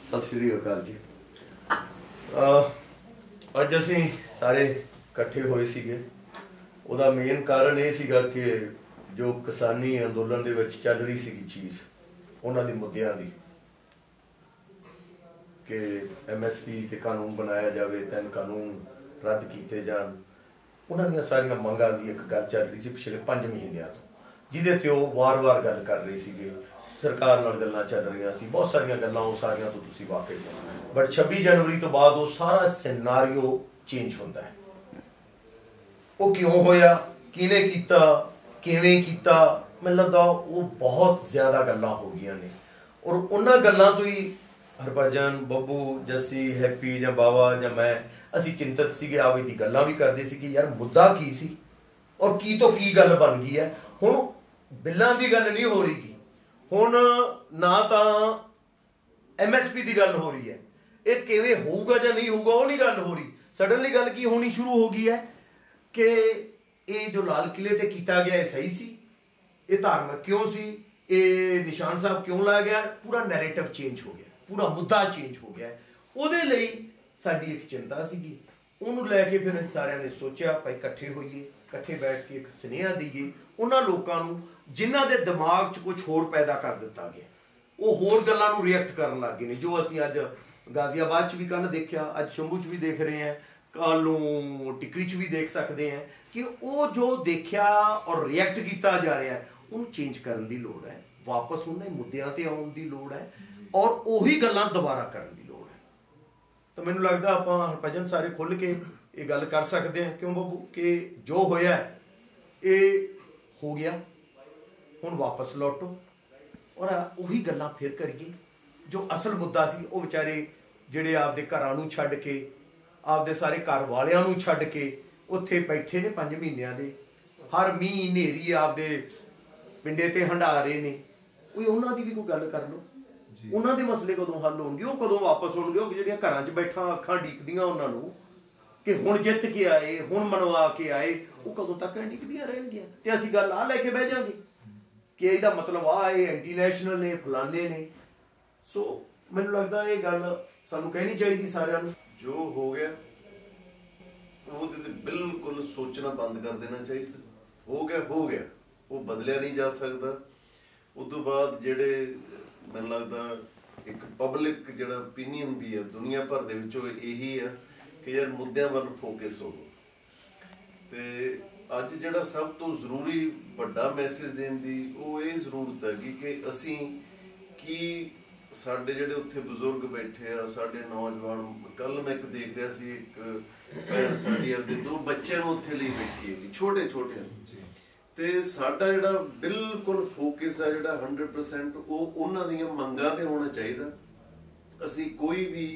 सत श्री अकाल जी। अज असीं सारे इकट्ठे होए सीगे। उहदा मेन कारण ये सीगा कि जो किसानी अंदोलन दे विच चल रही सी चीज़ उन्हां दे मुद्दिआं दी कि MSP ते कानून बनाया जाए, 3 कानून रद्द किए जान, उन्हां दीआं सारियां मंगां दी एक गल चल रही सी पिछले 5 महीनों तो, जिहदे ते ओह वार-वार गल कर रहे सीगे। सरकार नाल गल्लां चल रही सी, बहुत सारियां गल्लां उह सारियां तो तुसीं वाकिफ हो, बट 26 जनवरी तो बाद वो सारा सिनारियो चेंज होता है। वो क्यों होया, किने कीता, किवें कीता, मैनूं लगदा वो बहुत ज़्यादा गल्लां हो गई ने। और उन्हां गल्लां तो ही हरभजन, बब्बू, जस्सी, हैप्पी जां बावा जां मैं असीं चिंतित सीगे, आवे दी गल्लां भी करदे सी कि यार मुद्दा की सी और की तो की गल बन गई है। हुण बिल्लां दी गल नहीं हो रही, हुण ना तां MSP की गल हो रही है, ये किवें होऊगा जां नहीं होऊगा वो नहीं गल हो रही। सडनली गल की होनी शुरू हो गई है कि ये जो लाल किले ते कीता गया सही सी, ये धार्मिक क्यों सी, ये निशान साहब क्यों लाया गया, पूरा नैरेटिव चेंज हो गया, पूरा मुद्दा चेंज हो गया। उहदे लई साडी एक चिंता सीगी, उहनूं लैके फिर सारिਆਂ ने सोचा भाई इकट्ठे होइए, इकट्ठे बैठ के एक सुनेहा दईए उन्हां लोकां नूं जिन्हां दे दिमाग 'च कुछ होर पैदा कर दिता गया, वो होर गल्लां नूं रिएक्ट करन लग गए ने। जो असीं अज गाजियाबाद च भी कल देखा, अज शंभू च भी देख रहे हैं, कल नूं टिकरी च भी देख सकते हैं कि वो जो देखा और रिएक्ट किया जा रहा है उन्होंने चेंज करने की लोड़ है, वापस उन्हें मुद्दों पर आने की लोड़ है और उही गल्लां दोबारा करने की लोड़ है। तो मैनूं लगदा आपां हरभजन सारे खुल के ये गल कर सकते हैं, क्यों बब्बू, कि जो होया ये हो गया, हुण वापस लौटो और उही गल्लां फिर करिए। जो असल मुद्दा सी वो बेचारे जिहड़े आपदे घरां नूं छड्ड के, आपदे सारे घर वालियां नूं छड्ड के उत्थे बैठे ने 5 महीनों दे, हर मींह हनेरी आपदे पिंडे ते हंडा रहे ने, कोई उन्हां दी भी कोई गल कर लो। उन्हां दे मसले कदों हल होणगे, वो कदों वापस होणगे, वो जिहड़ियां घरां 'च बैठा अखां ढीकदियां उन्हां नूं कि हुण जित के आए, हुण मनवा के आए, वो कदों तक ढीकदियां रहणगियां ते असीं गल आ लैके बह जांगे कि ਇਹਦਾ मतलब आ ये एंटी नैशनल ने, फलाने ने। सो मैनूं लगदा ये गल सानूं कहनी चाहिए सारिਆਂ ਨੂੰ। जो हो गया वो बिल्कुल सोचना बंद कर देना चाहिए। हो गया वो बदलिया नहीं जा सकता। उस तो बाद जिहड़े मैनूं लगदा एक पब्लिक जिहड़ा ओपीनियन भी है दुनिया भर दे विचों यही है कि यार मुद्दों वाल फोकस हो। ते अज जिहड़ा सब तो जरूरी वड्डा मैसेज देण दी वो ये जरूरत है कि असीं की साडे जिहड़े उत्थे बजुर्ग बैठे आ, साडे नौजवान, कल मैं एक देख रहा सी, एक भैन साडी अपने 2 बच्चों नूं उत्थे लई बैठी है, छोटे छोटे, ते साडा जिहड़ा बिल्कुल फोकस है जिहड़ा 100% वो उन्हां दीयां मंगां ते होना चाहिए। असीं कोई भी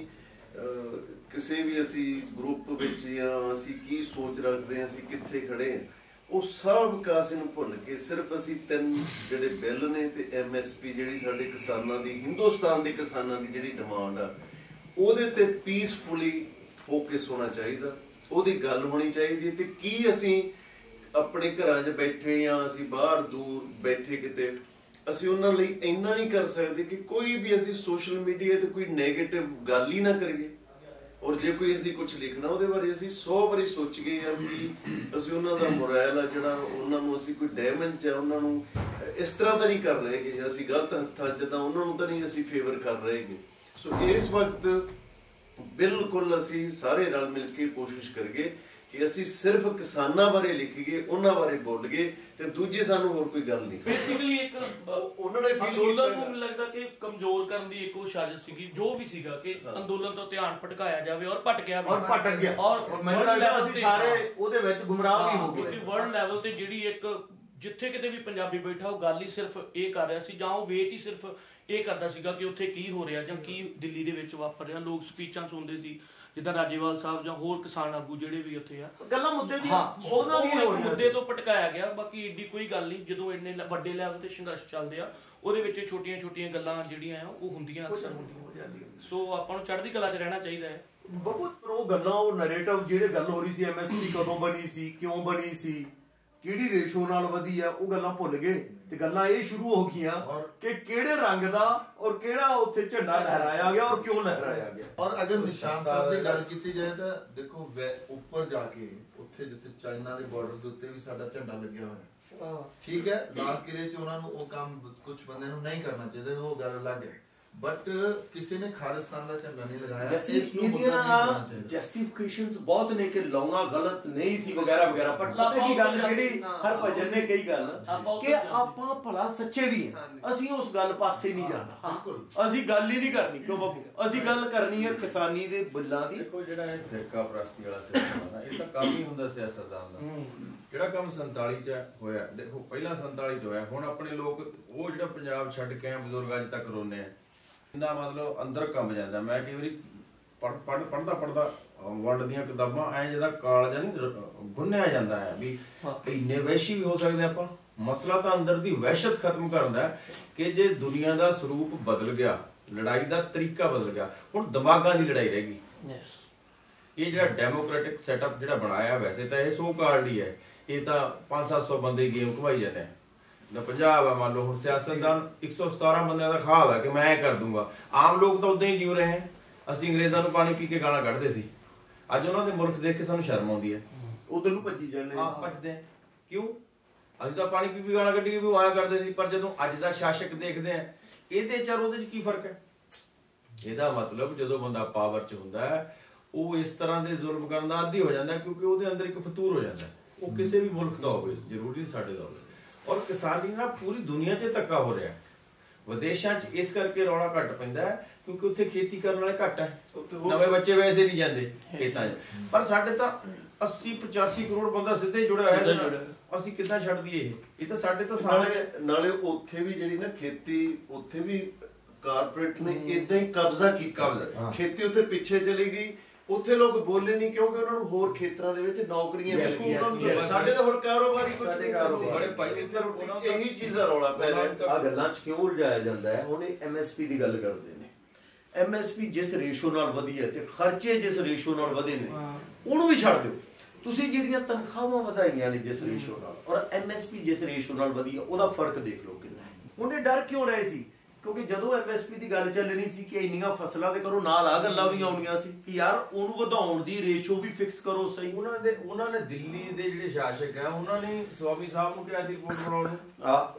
किसी भी असी ग्रुप विच या असी की सोच रखते हैं, असी कित्थे खड़े हैं, वो सब कासे नूं भुल के सिर्फ असी 3 जिहड़े बिल ने ते MSP जिहड़ी साडे किसानां दी, हिंदुस्तान दे किसानां दी जिहड़ी डिमांड आ ਉਹਦੇ ਤੇ ਪੀਸਫੁਲੀ ਫੋਕਸ ਹੋਣਾ ਚਾਹੀਦਾ, ਉਹਦੀ ਗੱਲ ਹੋਣੀ ਚਾਹੀਦੀ। ਤੇ ਕੀ ਅਸੀਂ ਆਪਣੇ ਘਰਾਂ 'ਚ ਬੈਠੇ ਜਾਂ ਅਸੀਂ ਬਾਹਰ ਦੂਰ ਬੈਠੇ ਕਿਤੇ ਅਸੀਂ ਉਹਨਾਂ ਲਈ ਇੰਨਾ ਨਹੀਂ ਕਰ ਸਕਦੇ ਕਿ ਕੋਈ ਵੀ ਅਸੀਂ ਸੋਸ਼ਲ ਮੀਡੀਆ ਤੇ ਕੋਈ ਨੈਗੇਟਿਵ ਗੱਲ ਹੀ ਨਾ ਕਰੀਏ। और जे कोई असीं कुछ लिखना ਉਹਦੇ ਬਾਰੇ ਅਸੀਂ 100 ਵਾਰੀ ਸੋਚੀਏ ਜਾਂ ਕਿ ਅਸੀਂ ਉਹਨਾਂ ਦਾ ਮੋਰਲ ਆ ਜਿਹੜਾ ਉਹਨਾਂ ਨੂੰ ਅਸੀਂ ਕੋਈ ਡੈਮੇਜ ਜਾਂ ਉਹਨਾਂ ਨੂੰ ਇਸ ਤਰ੍ਹਾਂ ਤਾਂ ਨਹੀਂ ਕਰ ਰਹੇ ਕਿ ਜੇ ਅਸੀਂ ਗਲਤ ਹੱਥਾਂ 'ਚ ਤਾਂ ਉਹਨਾਂ ਨੂੰ ਤਾਂ ਨਹੀਂ ਅਸੀਂ ਫੇਵਰ ਕਰ ਰਹੇ ਕਿ। ਸੋ ਇਸ ਵਕਤ ਬਿਲਕੁਲ ਅਸੀਂ ਸਾਰੇ ਰਲ ਮਿਲ ਕੇ ਕੋਸ਼ਿਸ਼ ਕਰੀਏ कि असीं सिर्फ किसानां बारे लिखीए, उन्हां बारे बोलीए ते दूजे सानूं होर कोई गल नहीं। बेसिकली एक उन्हां ने फील अंदोलन नूं लगदा कि कमजोर करन दी एक साजिश सीगी, जो भी सीगा कि अंदोलन तो ध्यान भटकाया जावे और भटक गया और मैनूं लगदा असीं सारे ਉਹਦੇ ਵਿੱਚ ਗੁੰਮਰਾਹ ਵੀ ਹੋ ਗਏ। क्योंकि वर्ल्ड लैवल ते जिहड़ी एक जिथे किते भी पंजाबी बैठा वो गल ही सिर्फ ये कर रहा सी, जां वो वेट ही सिर्फ ये करदा सीगा कि उत्थे की हो रहा जां की दिल्ली दे विच वापर रहा। लोग स्पीचां सुनदे सी जिद्दां राजेवाल साहब जां होर किसान आगू जिहड़े भी उत्थे आ गल्लां मुद्दे दी ਉਹਨਾਂ ਦੀ ਹੋ ਰਹੀਆਂ, मुद्दे तो भटकाया गया। बाकी एडी कोई गल नहीं, जदों इन्ने वड्डे लैवल ते संघर्ष चलदे आ ਉਹਦੇ ਵਿੱਚ ਛੋਟੀਆਂ ਛੋਟੀਆਂ ਗੱਲਾਂ ਜਿਹੜੀਆਂ ਆ ਉਹ ਹੁੰਦੀਆਂ ਅਕਸਰ ਹੁੰਦੀਆਂ ਹੋ ਜਾਂਦੀਆਂ। ਸੋ ਆਪਾਂ ਨੂੰ ਚੜ੍ਹਦੀ ਕਲਾ 'ਚ ਰਹਿਣਾ ਚਾਹੀਦਾ ਹੈ। ਬਹੁਤ ਉਹ ਗੱਲਾਂ, ਉਹ ਨੈਰੇਟਿਵ ਜਿਹੜੇ ਗੱਲ ਹੋ ਰਹੀ ਸੀ MSP ਕਦੋਂ ਬਣੀ ਸੀ, ਕਿਉਂ ਬਣੀ ਸੀ, ਕਿਹੜੀ ਰੇਸ਼ੋ ਨਾਲ ਵਧੀ ਆ ਉਹ ਗੱਲਾਂ ਭੁੱਲ ਗਏ ਤੇ ਗੱਲਾਂ ਇਹ ਸ਼ੁਰੂ ਹੋ ਗਈਆਂ ਕਿ ਕਿਹੜੇ ਰੰਗ ਦਾ ਔਰ ਕਿਹੜਾ ਉੱਥੇ ਝੰਡਾ ਲਹਿਰਾਇਆ ਗਿਆ ਔਰ ਕਿਉਂ ਲਹਿਰਾਇਆ ਗਿਆ। ਔਰ ਅਗਰ ਨਿਸ਼ਾਨ ਸਾਹਿਬ ਦੀ ਗੱਲ ਕੀਤੀ ਜਾਏ ਤਾਂ ਦੇਖੋ ਉੱਪਰ ਜਾ ਕੇ ਉੱਥੇ ਜਿੱਥੇ ਚਾਈਨਾ ਦੇ ਬਾਰਡਰ ਦੇ ਉੱਤੇ ਵੀ ਸਾਡਾ ਝੰਡਾ ਲੱਗਿਆ ਹੋਇਆ, ਠੀਕ ਹੈ। ਲਾਲ ਕਿਲੇ 'ਚ ਉਹਨਾਂ ਨੂੰ ਉਹ ਕੰਮ ਕੁਝ ਬੰਦੇ ਨੂੰ ਨਹੀਂ ਕਰਨਾ ਚਾਹੀਦਾ, ਉਹ ਗੱਲ ਅਲੱਗ ਹੈ, ਬਟ ਕਿਸੇ ਨੇ ਖਾਲਿਸਤਾਨ ਦਾ ਝੰਡਾ ਨਹੀਂ ਲਗਾਇਆ। ਇਸ ਨੂੰ ਮੁੱਦਾ ਨਹੀਂ ਕਰਨਾ ਚਾਹੀਦਾ। ਜਸਟੀਫਿਕੇਸ਼ਨਸ ਬਹੁਤ ਨੇ ਕਿ ਲਾਉਣਾ ਗਲਤ ਨਹੀਂ ਸੀ ਵਗੈਰਾ ਵਗੈਰਾ, ਪਰ ਪਤਾ ਕੀ ਗੱਲ ਜਿਹੜੀ ਹਰਭਜਨ ਨੇ ਕਹੀ ਗੱਲ ਕਿ ਆਪਾਂ ਭਲਾ ਸੱਚੇ ਵੀ ਹਾਂ, ਅਸੀਂ ਉਸ ਗੱਲ ਪਾਸੇ ਨਹੀਂ ਜਾਣਾ, ਅਸੀਂ ਗੱਲ ਹੀ ਨਹੀਂ ਕਰਨੀ। ਕਿਉਂ ਬਾਬੂ, ਅਸੀਂ ਗੱਲ ਕਰਨੀ ਹੈ ਕਿਸਾਨੀ ਦੇ ਬਿੱਲਾਂ ਦੀ। ਦੇਖੋ ਜਿਹੜਾ ਇਹ ਫਿਰਕਾ ਪ੍ਰਸਤੀ ਵਾਲਾ ਸਿਸਟਮ ਹੈ ਇਹ ਤਾਂ ਕੰਮ ਹੀ ਹੁੰਦਾ ਸਿਆਸਤਦਾਨ ਦਾ। ਜਿਹੜਾ ਕੰਮ 47 ਚ ਹੋਇਆ, ਦੇਖੋ ਪਹਿਲਾਂ 47 ਚ ਹੋਇਆ, ਹੁਣ ਆਪਣੇ ਲੋਕ ਉਹ ਜਿਹੜਾ ਪੰਜਾਬ ਛੱਡ ਕੇ ਬਜ਼ੁਰਗ ਅੱਜ ਤੱਕ ਰੋਨੇ ਆ, ਇਹਦਾ ਮਤਲਬ ਅੰਦਰ ਕੰਬ ਜਾਂਦਾ। ਮੈਂ ਕਈ ਵਾਰੀ ਪੜਦਾ ਵੰਡ ਦੀਆਂ ਕਿਤਾਬਾਂ ਐ ਜਿਹਦਾ ਕਾਲਜਾ ਨਹੀਂ ਗੁੰਨਿਆ ਜਾਂਦਾ ਹੈ ਵੀ ਇੰਨੇ ਵਹਿਸ਼ੀ ਵੀ ਹੋ ਸਕਦੇ ਆਪਾਂ। ਮਸਲਾ ਤਾਂ ਅੰਦਰ ਦੀ ਵਹਿਸ਼ਤ ਖਤਮ ਕਰਦਾ ਕਿ ਜੇ ਦੁਨੀਆ ਦਾ ਸਰੂਪ ਬਦਲ ਗਿਆ, ਲੜਾਈ ਦਾ ਤਰੀਕਾ ਬਦਲ ਗਿਆ, ਹੁਣ ਦਿਮਾਗਾਂ ਦੀ ਲੜਾਈ ਰਹਿ ਗਈ। ਇਹ ਜਿਹੜਾ ਡੈਮੋਕ੍ਰੈਟਿਕ ਸੈਟਅਪ ਜਿਹੜਾ ਬਣਾਇਆ, ਵੈਸੇ ਤਾਂ ਇਹ ਸੋ ਕਾਲਡ ਹੀ ਹੈ, ਇਹ ਤਾਂ 500-700 ਬੰਦੇ ਗੇਮ ਘਵਾਈ ਜਾਂਦੇ ਆ ਨਾ। ਪੰਜਾਬ ਹੈ ਮੰਨ ਲਓ, ਹੁਣ ਸਿਆਸਤਦਾਨ 117 ਬੰਦਿਆਂ ਦਾ ਖਾਬ ਹੈ ਕਿ ਮੈਂ ਇਹ ਕਰ ਦੂੰਗਾ। ਆਮ ਲੋਕ ਤਾਂ ਉਦਾਂ ਹੀ ਜਿਉ ਰਹੇ ਹੈ। ਅਸੀਂ ਅੰਗਰੇਜ਼ਾਂ ਨੂੰ ਪਾਣੀ ਪੀ ਕੇ ਗਾਲਾਂ ਕੱਢਦੇ ਸੀ, ਅੱਜ ਉਹਨਾਂ ਦੇ ਮੁਲਕ ਦੇਖ ਕੇ ਸਾਨੂੰ ਸ਼ਰਮ ਆਉਂਦੀ ਹੈ। ਉਧਰ ਨੂੰ ਭੱਜੀ ਜਾਂਦੇ ਆ, ਭੱਜਦੇ ਕਿਉਂ? ਅਸੀਂ ਤਾਂ ਪਾਣੀ ਪੀ ਪੀ ਗਾਲਾਂ ਕੱਢੀ ਵੀ ਆਇਆ ਕਰਦੇ ਸੀ, ਪਰ ਜਦੋਂ ਅੱਜ ਦਾ ਸ਼ਾਸਕ ਦੇਖਦੇ ਆ ਇਹਦੇ ਚ ਉਹਦੇ ਚ ਕੀ ਫਰਕ ਹੈ? ਇਹਦਾ ਮਤਲਬ ਜਦੋਂ ਬੰਦਾ ਪਾਵਰ 'ਚ ਹੁੰਦਾ ਹੈ ਉਹ ਇਸ ਤਰ੍ਹਾਂ ਦੇ ਜ਼ੁਲਮ ਕਰਨ ਦਾ ਆਦੀ ਹੋ ਜਾਂਦਾ, ਕਿਉਂਕਿ ਉਹਦੇ ਅੰਦਰ ਇੱਕ ਫਤੂਰ ਹੋ ਜਾਂਦਾ। ਉਹ ਕਿਸੇ ਵੀ ਮੁਲਕ ਦਾ ਹੋਵੇ, ਜ਼ਰੂਰੀ ਨਹੀਂ ਸਾਡੇ ਦਾ ਹੋਵੇ। ਔਰ ਕਿਸਾਨੀ ਨਾਲ ਪੂਰੀ ਦੁਨੀਆ 'ਚ ਧੱਕਾ ਹੋ ਰਿਹਾ। ਵਿਦੇਸ਼ਾਂ 'ਚ ਇਸ ਕਰਕੇ ਰੌਲਾ ਘੱਟ ਪੈਂਦਾ ਹੈ ਕਿਉਂਕਿ ਉੱਥੇ ਖੇਤੀ ਕਰਨ ਵਾਲੇ ਘੱਟ ਹੈ, ਨਵੇਂ ਬੱਚੇ ਵੈਸੇ ਨਹੀਂ ਜਾਂਦੇ ਖੇਤਾਂ 'ਚ। ਪਰ ਸਾਡੇ ਤਾਂ 80-85 ਕਰੋੜ ਬੰਦਾ ਸਿੱਧੇ ਜੁੜਿਆ ਹੋਇਆ, ਅਸੀਂ ਕਿੱਦਾਂ ਛੱਡ ਦਈਏ ਇਹ ਤਾਂ ਸਾਡੇ ਤਾਂ ਨਾਲੇ ਉੱਥੇ ਵੀ ਜਿਹੜੀ ਨਾ ਖੇਤੀ, ਉੱਥੇ ਵੀ ਕਾਰਪੋਰੇਟ ਨੇ ਇਦਾਂ ਹੀ ਕਬਜ਼ਾ ਕੀਤਾ। ਖੇਤੀ ਉੱਥੇ ਪਿੱਛੇ ਚਲੀ ਗਈ, ਉੱਥੇ ਲੋਕ ਬੋਲੇ ਨਹੀਂ ਕਿਉਂਕਿ ਉਹਨਾਂ ਨੂੰ ਹੋਰ ਖੇਤਰਾਂ ਦੇ ਵਿੱਚ ਨੌਕਰੀਆਂ ਮਿਲ ਗਈਆਂ। ਸਾਡੇ ਤਾਂ ਹੋਰ ਕਾਰੋਬਾਰੀ ਕੁਝ ਨਹੀਂ, ਇਹੀ ਚੀਜ਼ ਦਾ ਰੌਲਾ ਪੈ ਰਿਹਾ। ਆ ਗੱਲਾਂ 'ਚ ਕਿਉਂ ਉਲਝਾਇਆ ਜਾਂਦਾ ਹੈ? ਹੁਣ ਇਹ MSP ਦੀ ਗੱਲ ਕਰਦੇ ਨੇ। MSP ਜਿਸ ਰੇਸ਼ੋ ਨਾਲ ਵਧੀ ਹੈ ਤੇ ਖਰਚੇ ਜਿਸ ਰੇਸ਼ੋ ਨਾਲ ਵਧੇ ਨੇ ਉਹਨੂੰ ਵੀ ਛੱਡ ਦਿਓ। ਤੁਸੀਂ ਜਿਹੜੀਆਂ ਤਨਖਾਹਾਂ ਵਧਾਈਆਂ ਨੇ ਜਿਸ ਰੇਸ਼ੋ ਨਾਲ, ਔਰ MSP ਜਿਸ ਰੇਸ਼ੋ ਨਾਲ ਵਧੀ ਹੈ, ਉਹਦਾ ਫਰਕ ਦੇਖ ਲਓ ਕਿੰਨਾ ਹੈ। ਉਹਨੇ ਡਰ ਕਿਉਂ ਰਹੇ ਸੀ? ਕਿਉਂਕਿ ਜਦੋਂ MSP ਦੀ ਗੱਲ ਚੱਲਣੀ ਸੀ ਕਿ ਇੰਨੀਆਂ ਫਸਲਾਂ ਦੇ ਕਰੋ, ਨਾਲ ਆ ਗੱਲਾਂ ਵੀ ਆਉਣੀਆਂ ਸੀ ਕਿ ਯਾਰ ਉਹਨੂੰ ਵਧਾਉਣ ਦੀ ਰੇਸ਼ੋ ਵੀ ਫਿਕਸ ਕਰੋ ਸਹੀ। ਉਹਨਾਂ ਨੇ ਦਿੱਲੀ ਦੇ ਜਿਹੜੇ ਸ਼ਾਸਕ ਆ ਉਹਨਾਂ ਨੇ ਸਵਾਮੀ ਸਾਹਿਬ ਨੂੰ ਕਿਹਾ ਸੀ ਰਿਪੋਰਟ ਬਣਾਉਣ ਨੂੰ,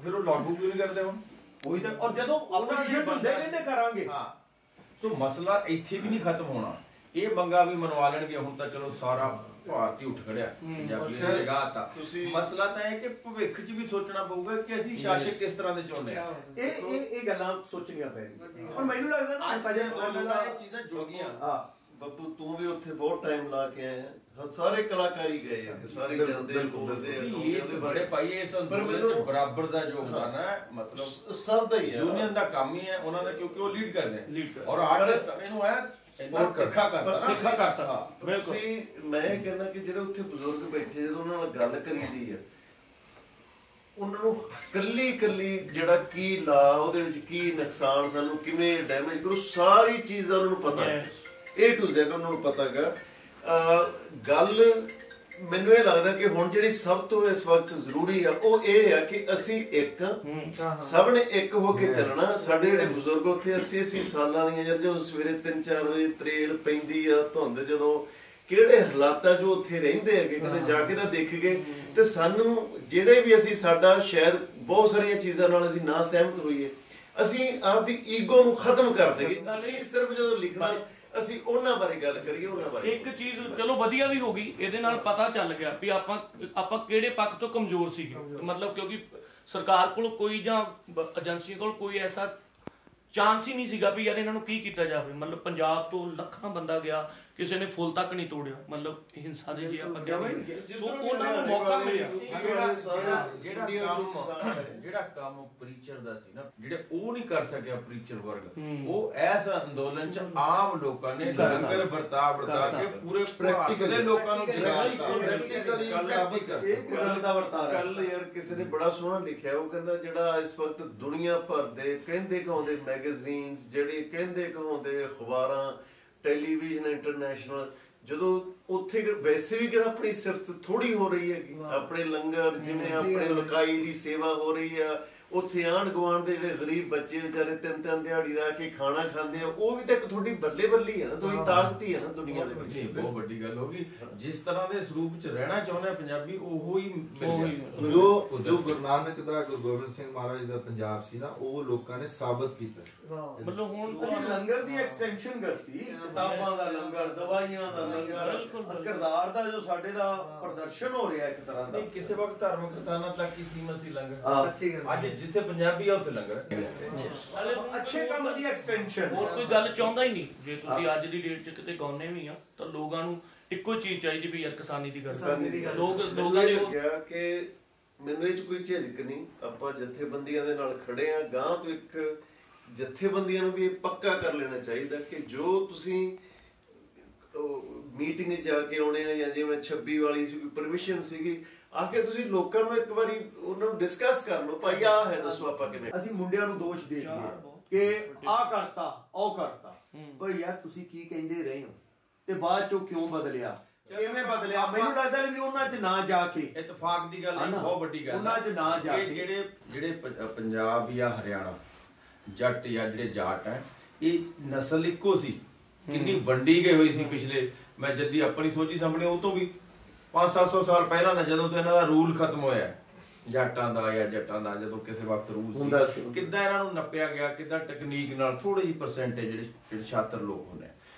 ਫਿਰ ਉਹ ਲਾਗੂ ਕਿਉਂ ਨਹੀਂ ਕਰਦੇ ਹੁਣ? ਉਹੀ ਤਾਂ, ਔਰ ਜਦੋਂ ਆਪੋਜੀਸ਼ਨ ਹੁੰਦੇ ਕਹਿੰਦੇ ਕਰਾਂਗੇ। ਹਾਂ, ਸੋ ਮਸਲਾ ਇੱਥੇ ਵੀ ਨਹੀਂ ਖਤਮ ਹੋਣਾ। ਇਹ ਮੰਗਾ ਵੀ ਮਨਵਾ ਲੈਣਗੇ। ਹੁਣ ਤਾਂ ਚਲੋ ਸਾਰਾ ਭਾਰਤੀ ਉੱਠ ਖੜਿਆ, ਪੰਜਾਬੀ ਦੀ ਜਗ੍ਹਾ ਤਾਂ। ਮਸਲਾ ਤਾਂ ਇਹ ਕਿ ਭਵਿੱਖ 'ਚ ਵੀ ਸੋਚਣਾ ਪਊਗਾ ਕਿ ਅਸੀਂ ਸ਼ਾਸਕ ਕਿਸ ਤਰ੍ਹਾਂ ਦੇ ਚਾਹੁੰਦੇ ਆ। ਇਹ ਗੱਲਾਂ ਸੋਚਣੀਆਂ ਪੈਣਗੀਆਂ। ਔਰ ਮੈਨੂੰ ਲੱਗਦਾ ਨਾ ਇਹ ਚੀਜ਼ਾਂ ਜੁੜ ਗਈਆਂ। ਬੱਬੂ ਤੂੰ ਵੀ ਉੱਥੇ ਬਹੁਤ ਟਾਈਮ ਲਾ ਕੇ ਆਇਆ, ਸਾਰੇ ਕਲਾਕਾਰੀ ਗਏ ਆ, ਸਾਰੇ ਜਾਂਦੇ ਬੋਲਦੇ ਆ ਬੜੇ ਭਾਈ। ਇਸ ਅੰਦੋਲਨ 'ਚ ਬਰਾਬਰ ਦਾ ਯੋਗਦਾਨ ਹੈ, ਮਤਲਬ ਸਭ ਦਾ ਹੀ ਹੈ, ਯੂਨੀਅਨ ਦਾ ਕੰਮ ਹੀ ਹੈ ਉਹਨਾਂ ਦਾ, ਕਿਉਂਕਿ ਉਹ ਲੀਡ ਕਰਦੇ ਆ। ਔਰ ਆਰਟਿਸਟ ਇਹਨੂੰ ਆਇਆ ਮੈਂ ਕਹਿੰਦਾ ਕਿ ਜਿਹੜੇ ਉੱਥੇ ਬਜ਼ੁਰਗ ਬੈਠੇ ਜਦੋਂ ਉਹਨਾਂ ਨਾਲ ਗੱਲ ਕਰੀਦੀ ਆ, ਉਹਨਾਂ ਨੂੰ ਕੱਲੀ ਜਿਹੜਾ ਕੀ ਲਾ, ਉਹਦੇ ਵਿੱਚ ਕੀ ਨੁਕਸਾਨ, ਸਾਨੂੰ ਕਿਵੇਂ ਡੈਮੇਜ ਕਰੂ, ਸਾਰੀ ਚੀਜ਼ ਦਾ ਉਹਨਾਂ ਨੂੰ ਪਤਾ ਹੈ। A to Z ਉਹਨਾਂ ਨੂੰ ਪਤਾ ਗਾ। ਗੱਲ ਮੈਨੂੰ ਇਹ ਲੱਗਦਾ ਕਿ ਹੁਣ ਜਿਹੜੀ ਸਭ ਤੋਂ ਇਸ ਵਕਤ ਜ਼ਰੂਰੀ ਆ ਉਹ ਇਹ ਆ ਕਿ ਅਸੀਂ ਸਭ ਨੇ ਇੱਕ ਹੋ ਕੇ ਚੱਲਣਾ। ਸਾਡੇ ਜਿਹੜੇ ਬਜ਼ੁਰਗ ਉੱਥੇ 80-80 ਸਾਲਾਂ ਦੀਆਂ, ਜਦੋਂ ਸਵੇਰੇ 3-4 ਵਜੇ ਤਰੇਲ ਪੈਂਦੀ ਆ, ਧੁੰਦ, ਜਦੋਂ ਕਿਹੜੇ ਹਾਲਾਤਾਂ 'ਚ ਉੱਥੇ ਰਹਿੰਦੇ ਹੈਗੇ, ਕਿਤੇ ਜਾ ਕੇ ਤਾਂ ਦੇਖ ਗਏ। ਤੇ ਸਾਨੂੰ ਜਿਹੜੇ ਵੀ ਅਸੀਂ, ਸਾਡਾ ਸ਼ਾਇਦ ਬਹੁਤ ਸਾਰੀਆਂ ਚੀਜ਼ਾਂ ਨਾਲ ਅਸੀਂ ਨਾ ਸਹਿਮਤ ਹੋਈਏ, ਅਸੀਂ ਆਪਦੀ ਈਗੋ ਨੂੰ ਖਤਮ ਕਰ ਦੇਈਏ। ਅਸੀਂ ਸਿਰਫ ਜਦੋਂ ਲਿਖਣਾ ਅਸੀਂ ਉਹਨਾਂ ਬਾਰੇ ਗੱਲ ਕਰੀਏ, ਉਹਨਾਂ ਬਾਰੇ। ਇੱਕ ਚੀਜ਼ ਚਲੋ ਵਧੀਆ ਵੀ ਹੋ ਗਈ, ਇਹਦੇ ਨਾਲ ਪਤਾ ਚੱਲ ਗਿਆ ਵੀ ਆਪਾਂ ਕਿਹੜੇ ਪੱਖ ਤੋਂ ਕਮਜ਼ੋਰ ਸੀਗੇ। ਮਤਲਬ ਕਿਉਂਕਿ ਸਰਕਾਰ ਕੋਲ ਕੋਈ ਜਾਂ ਏਜੰਸੀ ਕੋਲ ਕੋਈ ਐਸਾ ਚਾਂਸ ਹੀ ਨਹੀਂ ਸੀਗਾ ਵੀ ਯਾਰ ਇਹਨਾਂ ਨੂੰ ਕੀ ਕੀਤਾ ਜਾਵੇ। ਮਤਲਬ ਪੰਜਾਬ ਤੋਂ ਲੱਖਾਂ ਬੰਦਾ ਗਿਆ, ਕਿਸੇ ਨੇ ਫੁੱਲ ਤੱਕ ਨਹੀਂ ਤੋੜਿਆ। ਮਤਲਬ ਹਿੰਸਾ ਦੇ ਜੇ ਆਪਾਂ ਕਹਿੰਦੇ ਸੋ ਉਹਨਾਂ ਨੂੰ ਮੌਕਾ ਮਿਲਿਆ। ਜਿਹੜਾ ਕੰਮ ਪ੍ਰੀਚਰ ਦਾ ਸੀ ਨਾ, ਜਿਹੜੇ ਉਹ ਨਹੀਂ ਕਰ ਸਕਿਆ ਪ੍ਰੀਚਰ ਵਰਗ, ਉਹ ਇਸ ਅੰਦੋਲਨ 'ਚ ਆਮ ਲੋਕਾਂ ਨੇ ਲੰਗਰ ਵਰਤਾ ਕੇ ਪੂਰੇ ਪ੍ਰੈਕਟੀਕਲ ਲੋਕਾਂ ਨੂੰ ਕੱਲ ਯਾਰ ਕਿਸੇ ਨੇ ਬੜਾ ਸੋਹਣਾ ਲਿਖਿਆ, ਉਹ ਕਹਿੰਦਾ ਜਿਹੜਾ ਇਸ ਵਕਤ ਦੁਨੀਆ ਭਰ ਦੇ ਕਹਿੰਦੇ ਕਹਾਉਂਦੇ ਮੈਗਜ਼ੀਨਸ, ਜਿਹੜੇ ਕਹਿੰਦੇ ਕਹਾਉਂਦੇ ਅਖਬਾਰਾਂ, ਟੈਲੀਵਿਜ਼ਨ ਇੰਟਰਨੈਸ਼ਨਲ, ਜਦੋਂ ਉੱਥੇ ਵੈਸੇ ਵੀ ਕਿਹੜਾ ਆਪਣੀ ਸਿਫਤ ਥੋੜੀ ਹੋ ਰਹੀ ਹੈਗੀ, ਆਪਣੇ ਲੰਗਰ ਜਿਵੇਂ ਆਪਣੇ ਲੁਕਾਈ ਦੀ ਸੇਵਾ ਹੋ ਰਹੀ ਆ, ਉੱਥੇ ਆਂਢ ਗੁਆਂਢ ਦੇ ਜਿਹੜੇ ਗਰੀਬ ਬੱਚੇ ਵਿਚਾਰੇ 3-3 ਦਿਹਾੜੀ ਦਾ ਕੇ ਖਾਣਾ ਖਾਂਦੇ ਆ, ਉਹ ਵੀ ਤਾਂ ਇੱਕ ਤੁਹਾਡੀ ਬੱਲੇ ਬੱਲੀ ਹੈ ਨਾ, ਤੁਹਾਡੀ ਤਾਕਤ ਹੀ ਹੈ ਨਾ ਦੁਨੀਆ ਦੇ ਵਿੱਚ। ਬਹੁਤ ਵੱਡੀ ਗੱਲ ਹੋ ਗਈ। ਜਿਸ ਤਰ੍ਹਾਂ ਦੇ ਸਰੂਪ ਚ ਰਹਿਣਾ ਚਾਹੁੰਦੇ ਆ ਪੰਜਾਬੀ, ਉਹੋ ਹੀ ਜੋ ਗੁਰੂ ਨਾਨਕ ਦਾ, ਗੁਰੂ ਗੋਬਿੰਦ ਸਿੰਘ ਮਹਾਰਾਜ ਦਾ ਪੰਜਾਬ ਸੀ ਨਾ, ਉਹ ਲੋਕਾਂ ਨੇ ਸਾਬਤ ਕੀਤਾ। ਮਤਲਬ ਹੁਣ ਅਸੀਂ ਲੰਗਰ ਦੀ ਐਕਸਟੈਂਸ਼ਨ ਕਰਤੀ, ਕਿਤਾਬਾਂ ਦਾ ਲੰਗਰ, ਦਵਾਈਆਂ ਦਾ ਲੰਗਰ, ਕਿਰਦਾਰ ਦਾ ਜੋ ਸਾਡੇ ਦਾ ਪ੍ਰਦਰਸ਼ਨ ਹੋ ਰਿਹਾ ਇੱਕ ਤਰ੍ਹਾਂ ਦਾ। ਕਿਸੇ ਵਕਤ ਧਾਰਮਿਕ ਸਥਾਨਾਂ ਤੱਕ ਹੀ ਸੀਮਤ ਸੀ ਲੰਗਰ, ਅੱਜ ਜਿੱਥੇ ਪੰਜਾਬੀ ਆ ਉੱਥੇ ਲੰਗਰ। ਅੱਛੇ ਕੰਮ ਦੀ ਐਕਸਟੈਂਸ਼ਨ। ਹੋਰ ਕੋਈ ਗੱਲ ਚਾਹੁੰਦਾ ਹੀ ਨਹੀਂ। ਜੇ ਤੁਸੀਂ ਅੱਜ ਦੀ ਡੇਟ 'ਚ ਕਿਤੇ ਗਾਉਂਦੇ ਵੀ ਆ ਤਾਂ ਲੋਕਾਂ ਨੂੰ ਇੱਕੋ ਚੀਜ਼ ਚਾਹੀਦੀ ਵੀ ਯਾਰ ਕਿਸਾਨੀ ਦੀ ਗੱਲ। ਲੋਕਾਂ ਨੇ ਕਿਹਾ ਕਿ ਮੈਨੂੰ ਇਹ 'ਚ ਕੋਈ ਝਿਜਕ ਨਹੀਂ, ਆਪਾਂ ਜਥੇਬੰਦੀਆਂ ਦੇ ਨਾਲ ਖੜੇ ਆ। ਗਾਂ ਤੋਂ ਇੱਕ ਜਥੇਬੰਦੀਆਂ ਨੂੰ ਵੀ ਇਹ ਪੱਕਾ ਕਰ ਲੈਣਾ ਚਾਹੀਦਾ ਕਿ ਜੋ ਤੁਸੀਂ ਮੀਟਿੰਗ ਜਾ ਕੇ ਆਉਣੇ ਆ, ਜਾਂ ਜਿਵੇਂ 26 ਵਾਲੀ ਸੀ ਕੋਈ ਪਰਮਿਸ਼ਨ ਸੀਗੀ, ਆ ਕੇ ਤੁਸੀਂ ਲੋਕਾਂ ਨੂੰ ਇੱਕ ਵਾਰੀ ਉਹਨਾਂ ਨੂੰ ਡਿਸਕਸ ਕਰ ਲਓ, ਭਾਈ ਆਹ ਹੈ, ਦੱਸੋ ਆਪਾਂ ਕਿਵੇਂ। ਅਸੀਂ ਮੁੰਡਿਆਂ ਨੂੰ ਦੋਸ਼ ਦੇ ਦਈਏ ਕਿ ਆਹ ਕਰਤਾ ਉਹ ਕਰਤਾ, ਪਰ ਯਾਰ ਤੁਸੀਂ ਕੀ ਕਹਿੰਦੇ ਰਹੇ ਹੋ ਤੇ ਬਾਅਦ ਚੋਂ ਕਿਉਂ ਬਦਲਿਆ, ਕਿਵੇਂ ਬਦਲਿਆ? ਮੈਨੂੰ ਲੱਗਦਾ ਵੀ ਉਹਨਾਂ 'ਚ ਨਾ ਜਾ ਕੇ, ਇਤਫਾਕ ਦੀ ਗੱਲ ਨਹੀਂ, ਬਹੁਤ ਵੱਡੀ ਗੱਲ ਉਹਨਾਂ 'ਚ ਨਾ ਜਾ ਕੇ ਜਿਹੜੇ ਪੰਜਾਬ ਜਾਂ ਹਰਿਆਣਾ ਜੱਟ ਜਾਂ ਜਿਹੜੇ ਜਾਟ ਹੈ, ਇਹ ਨਸਲ ਇੱਕੋ ਸੀ, ਕਿੰਨੀ ਵੰਡੀ ਗਈ ਹੋਈ ਸੀ। ਪਿਛਲੇ ਮੈਂ ਜਦ ਦੀ ਆਪਣੀ ਸੋਚੀ ਸਾਹਮਣੇ, ਉਹ ਤੋਂ ਵੀ 500-700 ਸਾਲ ਪਹਿਲਾਂ ਦਾ, ਜਦੋਂ ਤੋਂ ਇਹਨਾਂ ਦਾ ਰੂਲ ਖਤਮ ਹੋਇਆ ਜੱਟਾਂ ਦਾ ਜਾਂ ਜੱਟਾਂ ਦਾ, ਜਦੋਂ ਕਿਸੇ ਵਕਤ ਰੂਲ ਸੀ, ਕਿੱਦਾਂ ਇਹਨਾਂ ਨੂੰ ਨੱਪਿਆ ਗਿਆ, ਕਿੱਦਾਂ ਟੈਕਨੀਕ ਨਾਲ ਥੋੜੀ ਜਿਹੀ ਪਰਸੈਂਟੇਜ ਜਿਹੜੇ ਛਾਤਰ ਲੋਕ ਹੁੰਦੇ,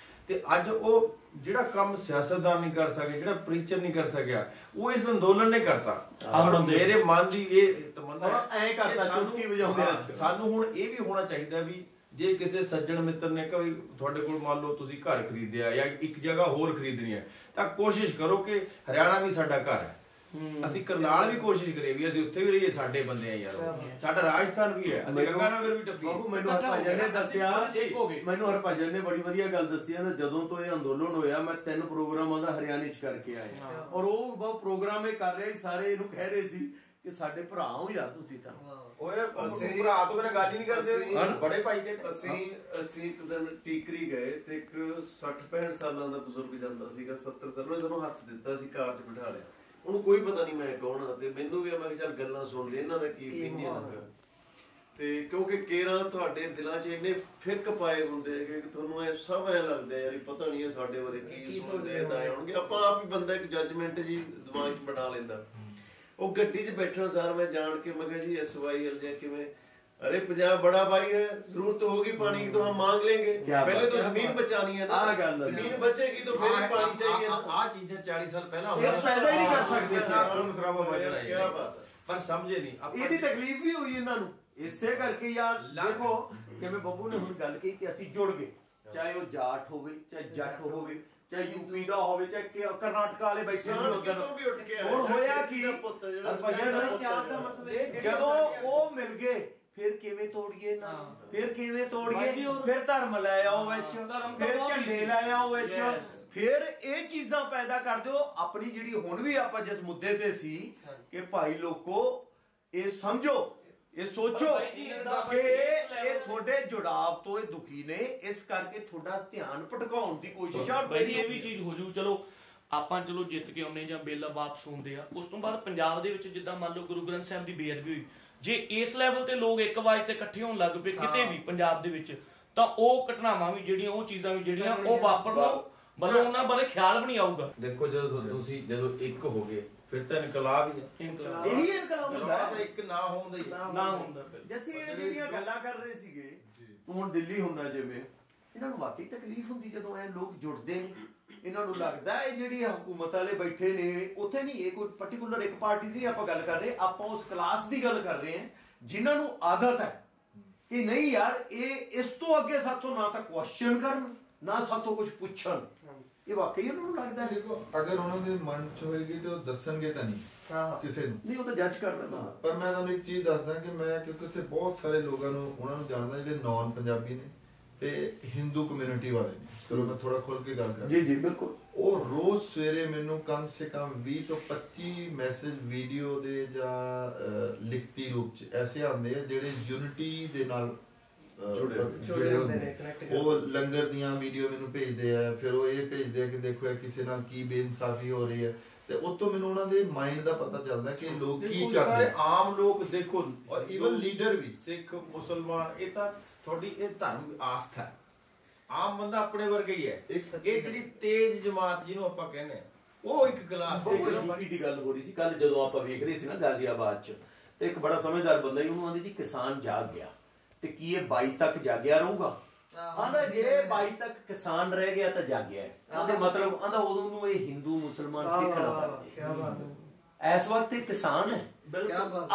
ਤੇ ਅੱਜ ਉਹ ਜਿਹੜਾ ਕੰਮ ਸਿਆਸਤਦਾਨ ਨਹੀਂ ਕਰ ਸਕੇ, ਜਿਹੜਾ ਪ੍ਰੀਚਰ ਨਹੀਂ ਕਰ ਸਕਿਆ, ਉਹ ਇਸ ਅੰਦੋਲਨ ਨੇ ਕਰਤਾ। ਮੇਰੇ ਮਨ ਦੀ ਇਹ ਤਮੰਨਾ ਐ ਕਰਤਾ, ਚੁਟਕੀ ਵਜਾਉਂਦੇ ਅੱਜ। ਸਾਨੂੰ ਹੁਣ ਇਹ ਵੀ ਹੋਣਾ ਚਾਹੀਦਾ ਵੀ ਜੇ ਕਿਸੇ ਸੱਜਣ ਮਿੱਤਰ ਨੇ ਕਹੇ ਤੁਹਾਡੇ ਕੋਲ ਮੰਨ ਲਓ ਤੁਸੀਂ ਘਰ ਖਰੀਦਿਆ ਜਾਂ ਇੱਕ ਜਗ੍ਹਾ ਹੋਰ ਖਰੀਦਣੀ ਹੈ, ਤਾਂ ਕੋਸ਼ਿਸ਼ ਕਰੋ ਕਿ ਹਰਿਆਣਾ ਵੀ ਸਾਡਾ ਘਰ ਹੈ, ਅਸੀਂ ਕਰਨਾਲ ਵੀ ਕੋਸ਼ਿਸ਼ ਕਰੀਏ ਵੀ ਅਸੀਂ ਉੱਥੇ ਵੀ ਰਹੀਏ, ਸਾਡੇ ਬੰਦੇ ਆ ਯਾਰ, ਸਾਡਾ ਰਾਜਸਥਾਨ ਵੀ ਹੈ, ਅਸੀਂ ਗੰਗਾਨਗਰ ਵੀ ਟੱਪੀਏ। ਮੈਨੂੰ ਹਰਭਜਨ ਨੇ ਦੱਸਿਆ, ਮੈਨੂੰ ਹਰਭਜਨ ਨੇ ਬੜੀ ਵਧੀਆ ਗੱਲ ਦੱਸੀ ਹੈ, ਜਦੋਂ ਤੋਂ ਇਹ ਅੰਦੋਲਨ ਹੋਇਆ ਮੈਂ 3 ਪ੍ਰੋਗਰਾਮਾਂ ਦਾ ਹਰਿਆਣੇ 'ਚ ਕਰਕੇ ਆਇਆ, ਔਰ ਉਹ ਬਹੁਤ ਪ੍ਰੋਗਰਾਮ ਇਹ ਕਰ ਰਹੇ ਸਾਰੇ ਇਹਨੂੰ ਕਹਿ ਰਹੇ ਸੀ ਕਿ ਸਾਡੇ ਭਰਾ ਹੋ ਯਾਰ ਤੁਸੀਂ ਤਾਂ। ਓਏ ਅਸੀਂ ਭਰਾ ਤੋਂ ਬਿਨਾਂ ਗੱਲ ਹੀ ਨਹੀਂ ਕਰਦੇ, ਬੜੇ ਭਾਈ ਕੇ। ਅਸੀਂ ਇੱਕ ਦਿਨ ਟੀਕਰੀ ਗਏ ਤੇ ਇੱਕ 60-65 ਸਾਲਾਂ ਦਾ ਬਜ਼ੁਰਗ ਜਾਂਦਾ ਸੀਗਾ, 70 ਸਾਲ, ਮੈਂ ਸਾਨੂੰ ਹੱਥ ਦਿੱਤਾ ਸੀ, ਕਾਰ 'ਚ ਬਿਠਾ ਲਿਆ, ਉਹਨੂੰ ਕੋਈ ਪਤਾ ਨਹੀਂ ਮੈਂ ਕੌਣ ਆ, ਤੇ ਮੈਨੂੰ ਵੀ ਮੈਂ ਚੱਲ ਗੱਲਾਂ ਸੁਣਦੇ ਇਹਨਾਂ ਦਾ ਕੀ opinion ਹੈਗਾ, ਤੇ ਕਿਉਂਕਿ ਕੇਰਾਂ ਤੁਹਾਡੇ ਦਿਲਾਂ 'ਚ ਇੰਨੇ ਫਿੱਕ ਪਾਏ ਹੁੰਦੇ ਕਿ ਤੁਹਾਨੂੰ ਇਹ ਸਭ ਐ ਲੱਗਦਾ ਯਾਰ ਪਤਾ ਨਹੀਂ ਹੈ ਸਾਡੇ ਬਾਰੇ ਕੀ ਸੋਚਦੇ ਆਉਣਗੇ, ਆਪਾਂ ਆਪ ਹੀ ਬੰਦਾ ਇੱਕ ਜੱਜਮੈਂਟ ਜੀ ਦਿਮਾਗ 'ਚ ਬਣਾ ਲੈਂਦਾ। ਉਹ ਗੱਡੀ 'ਚ ਬੈਠਣ ਸਾਰ ਮੈਂ ਜਾਣ ਕੇ ਮੈਂ ਕਿਹਾ ਜੀ SYL ਜਾਂ ਕਿਵੇਂ, अरे पंजाब बड़ा भाई है, जरूरत होगी पानी की तो हम मांग लेंगे, पहले तो जमीन बचानी है ना, जमीन बचेगी तो फिर पानी चाहिए। आ चीजें 40 साल पहला पैदा ही नहीं कर सकते क्या बात, पर समझे नहीं ਇਹਦੀ ਤਕਲੀਫ ਵੀ ਹੋਈ ਇਹਨਾਂ ਨੂੰ ਇਸੇ ਕਰਕੇ। ਯਾਰ ਦੇਖੋ ਜਿਵੇਂ ਬੱਬੂ ਨੇ ਹੁਣ ਗੱਲ ਕਹੀ ਕਿ ਅਸੀਂ ਜੁੜ ਗਏ, ਚਾਹੇ ਉਹ ਜਾਟ ਹੋਵੇ, ਚਾਹੇ ਜੱਟ ਹੋਵੇ, ਚਾਹੇ ਯੂਪੀ ਦਾ ਹੋਵੇ, ਚਾਹੇ ਕਰਨਾਟਕਾ ਵਾਲੇ ਬੈਠੇ ਸੀ ਉਧਰ। ਹੁਣ ਹੋਇਆ ਕੀ, ਜਦੋਂ ਉਹ ਮਿਲ ਗਏ ਫਿਰ ਕਿਵੇਂ ਤੋੜੀਏ ਨਾ, ਫਿਰ ਕਿਵੇਂ ਤੋੜੀਏ, ਫਿਰ ਧਰਮ ਲੈ ਆਓ ਵਿੱਚ, ਫਿਰ ਝੰਡੇ ਲੈ ਆਓ ਵਿੱਚ, ਫਿਰ ਇਹ ਚੀਜ਼ਾਂ ਪੈਦਾ ਕਰ ਦਿਓ। ਆਪਣੀ ਜਿਹੜੀ ਹੁਣ ਵੀ ਆਪਾਂ ਜਿਸ ਮੁੱਦੇ ਤੇ ਸੀ ਕਿ ਭਾਈ ਲੋਕੋ ਇਹ ਸਮਝੋ, ਇਹ ਸੋਚੋ ਕਿ ਇਹ ਤੁਹਾਡੇ ਜੁੜਾਵ ਤੋਂ ਇਹ ਦੁਖੀ ਨੇ, ਇਸ ਕਰਕੇ ਤੁਹਾਡਾ ਧਿਆਨ ਭਟਕਾਉਣ ਦੀ ਕੋਸ਼ਿਸ਼ ਆ। ਇਹ ਵੀ ਚੀਜ਼ ਹੋ ਜੂ, ਚਲੋ ਆਪਾਂ ਚਲੋ ਜਿੱਤ ਕੇ ਆਉਨੇ ਜਾਂ ਬੇਲਾ ਵਾਪਸ ਹੁੰਦੇ ਆ, ਉਸ ਤੋਂ ਬਾਅਦ ਪੰਜਾਬ ਦੇ ਵਿੱਚ ਜਿੱਦਾਂ ਮੰਨ ਲਓ ਗੁਰੂ ਗ੍ਰੰਥ ਸਾਹਿਬ ਦੀ ਬੇਅਦਬੀ ਹੋਈ, ਜੇ ਇਸ ਲੈਵਲ ਤੇ ਲੋਕ ਇੱਕ ਵਾਰ ਤੇ ਇਕੱਠੇ ਹੋਣ ਲੱਗ ਪਏ ਕਿਤੇ ਵੀ ਪੰਜਾਬ ਦੇ ਵਿੱਚ, ਤਾਂ ਉਹ ਘਟਨਾਵਾਂ ਵੀ ਜਿਹੜੀਆਂ, ਉਹ ਚੀਜ਼ਾਂ ਵੀ ਜਿਹੜੀਆਂ ਉਹ ਵਾਪਰਨ, ਮਤਲਬ ਉਹਨਾਂ ਬਾਰੇ ਖਿਆਲ ਵੀ ਨਹੀਂ ਆਊਗਾ। ਦੇਖੋ ਜਦੋਂ ਇੱਕ ਹੋ ਗਏ ਫਿਰ ਤਾਂ ਇਨਕਲਾਬ ਹੀ ਹੈ, ਇਹੀ ਇਨਕਲਾਬ ਹੁੰਦਾ ਹੈ, ਇੱਕ ਨਾ ਹੋਣ ਦਾ ਹੀ ਨਾ ਹੁੰਦਾ। ਜੱਸੀ ਇਹ ਜਿਹੜੀਆਂ ਗੱਲਾਂ ਕਰ ਰਹੇ ਸੀਗੇ, ਹੁਣ ਦਿੱਲੀ ਹੁੰਦਾ ਜਿਵੇਂ, ਇਹਨਾਂ ਨੂੰ ਵਾਕਈ ਤਕਲੀਫ ਹੁੰਦੀ ਜਦੋਂ ਇਹ ਲੋਕ ਜੁੜਦੇ ਨੇ, ਇਹਨਾਂ ਨੂੰ ਲੱਗਦਾ ਇਹ ਜਿਹੜੀ ਹਕੂਮਤ ਵਾਲੇ ਬੈਠੇ ਨੇ ਉੱਥੇ ਨਹੀਂ, ਇਹ ਕੋਈ ਪਾਰਟਿਕੂਲਰ ਇੱਕ ਪਾਰਟੀ ਦੀ ਆਪਾਂ ਗੱਲ ਕਰ ਰਹੇ, ਆਪਾਂ ਉਸ ਕਲਾਸ ਦੀ ਗੱਲ ਕਰ ਰਹੇ ਹਾਂ ਜਿਨ੍ਹਾਂ ਨੂੰ ਆਦਤ ਹੈ ਕਿ ਨਹੀਂ ਯਾਰ ਇਹ ਇਸ ਤੋਂ ਅੱਗੇ ਸਾਥੋਂ ਨਾ ਤਾਂ ਕੁਐਸਚਨ ਕਰਨ, ਨਾ ਸਾਥੋਂ ਕੁਝ ਪੁੱਛਣ। ਇਹ ਵਾਕਈ ਉਹਨਾਂ ਨੂੰ ਲੱਗਦਾ ਹੈ। ਦੇਖੋ ਅਗਰ ਉਹਨਾਂ ਦੇ ਮਨ ਚ ਹੋਏਗੀ ਤੇ ਉਹ ਦੱਸਣਗੇ ਤਾਂ ਨਹੀਂ ਕਿਸੇ ਨੂੰ, ਨਹੀਂ ਉਹ ਤਾਂ ਜੱਜ ਕਰਦਾ ਬੰਦਾ। ਪਰ ਮੈਂ ਤੁਹਾਨੂੰ ਇੱਕ ਚੀਜ਼ ਦੱਸਦਾ ਕਿ ਮੈਂ, ਕਿਉਂਕਿ ਉੱਥੇ ਬਹੁਤ ਸਾਰੇ ਲੋਕਾਂ ਨੂੰ ਉਹਨਾਂ ਨੂੰ ਜਾਣਦਾ ਜਿਹੜੇ ਨਾਨ ਪੰਜਾਬੀ ਨੇ ਤੇ ਹਿੰਦੂ ਕਮਿਊਨਿਟੀ ਵਾਲੇ ਨੇ, ਚਲੋ ਮੈਂ ਥੋੜਾ ਖੋਲ ਕੇ ਗੱਲ ਕਰਾਂ। ਜੀ ਜੀ ਬਿਲਕੁਲ। ਉਹ ਰੋਜ਼ ਸਵੇਰੇ ਮੈਨੂੰ ਕਮ ਸੇ ਕਮ 20 ਤੋਂ 25 ਮੈਸੇਜ ਵੀਡੀਓ ਦੇ ਜਾਂ ਲਿਖਤੀ ਰੂਪ ਚ ਐਸੇ ਆਉਂਦੇ ਆ ਜਿਹੜੇ ਯੂਨਿਟੀ ਦੇ ਨਾਲ ਜੁੜੇ ਹੁੰਦੇ ਨੇ। ਉਹ ਲੰਗਰ ਦੀਆਂ ਵੀਡੀਓ ਮੈਨੂੰ ਭੇਜਦੇ ਆ, ਫਿਰ ਉਹ ਇਹ ਭੇਜਦੇ ਆ ਕਿ ਦੇਖੋ ਇਹ ਕਿਸੇ ਨਾਲ ਕੀ ਬੇਇਨਸਾਫੀ ਹੋ ਰਹੀ ਹੈ, ਤੇ ਉਸ ਤੋਂ ਮੈਨੂੰ ਉਹਨਾਂ ਦੇ ਮਾਈਂਡ ਦਾ ਪਤਾ ਚੱਲਦਾ ਕਿ ਲੋਕ ਕੀ ਚਾਹੁੰਦੇ ਨੇ। ਆਮ ਲੋਕ ਦੇਖੋ, ਔਰ ਈਵਨ ਲੀਡਰ ਵੀ ਸਿੱਖ ਮੁਸਲਮਾਨ, ਇਹ ਤਾਂ ਤੁਹਾਡੀ ਇਹ ਧਰਮ ਆਸਥਾ ਹੈ। ਆਮ ਬੰਦਾ ਆਪਣੇ ਵਰਗਾ ਹੀ ਹੈ। ਇਹ ਜਿਹੜੀ ਤੇਜ਼ ਜਮਾਤ ਜਿਹਨੂੰ ਆਪਾਂ ਕਹਿੰਦੇ ਆ, ਉਹ ਇੱਕ ਕਲਾਸ ਦੀ ਗੱਲ ਹੋ ਰਹੀ ਸੀ ਕੱਲ ਜਦੋਂ ਆਪਾਂ ਵੇਖ ਰਹੇ ਸੀ ਨਾ ਗਾਜ਼ੀਆਬਾਦ ਚ, ਤੇ ਇੱਕ ਬੜਾ ਸਮਝਦਾਰ ਬੰਦਾ ਹੀ ਉਹਨੂੰ ਆਂਦੀ ਜੀ ਕਿਸਾਨ ਜਾਗ ਗਿਆ, ਤੇ ਕੀ ਇਹ 22 ਤੱਕ ਜਾਗਿਆ ਰਹੂਗਾ? ਆਂਦਾ ਜੇ 22 ਤੱਕ ਕਿਸਾਨ ਰਹਿ ਗਿਆ ਤਾਂ ਜਾਗਿਆ ਹੈ। ਆਂਦੇ ਮਤਲਬ ਆਂਦਾ ਉਦੋਂ ਨੂੰ ਇਹ ਹਿੰਦੂ ਮੁਸਲਮਾਨ ਸਿੱਖ ਨਾ ਬਣਦੇ। ਇਸ ਵਕਤ ਇਹ ਕਿਸਾਨ ਹੈ।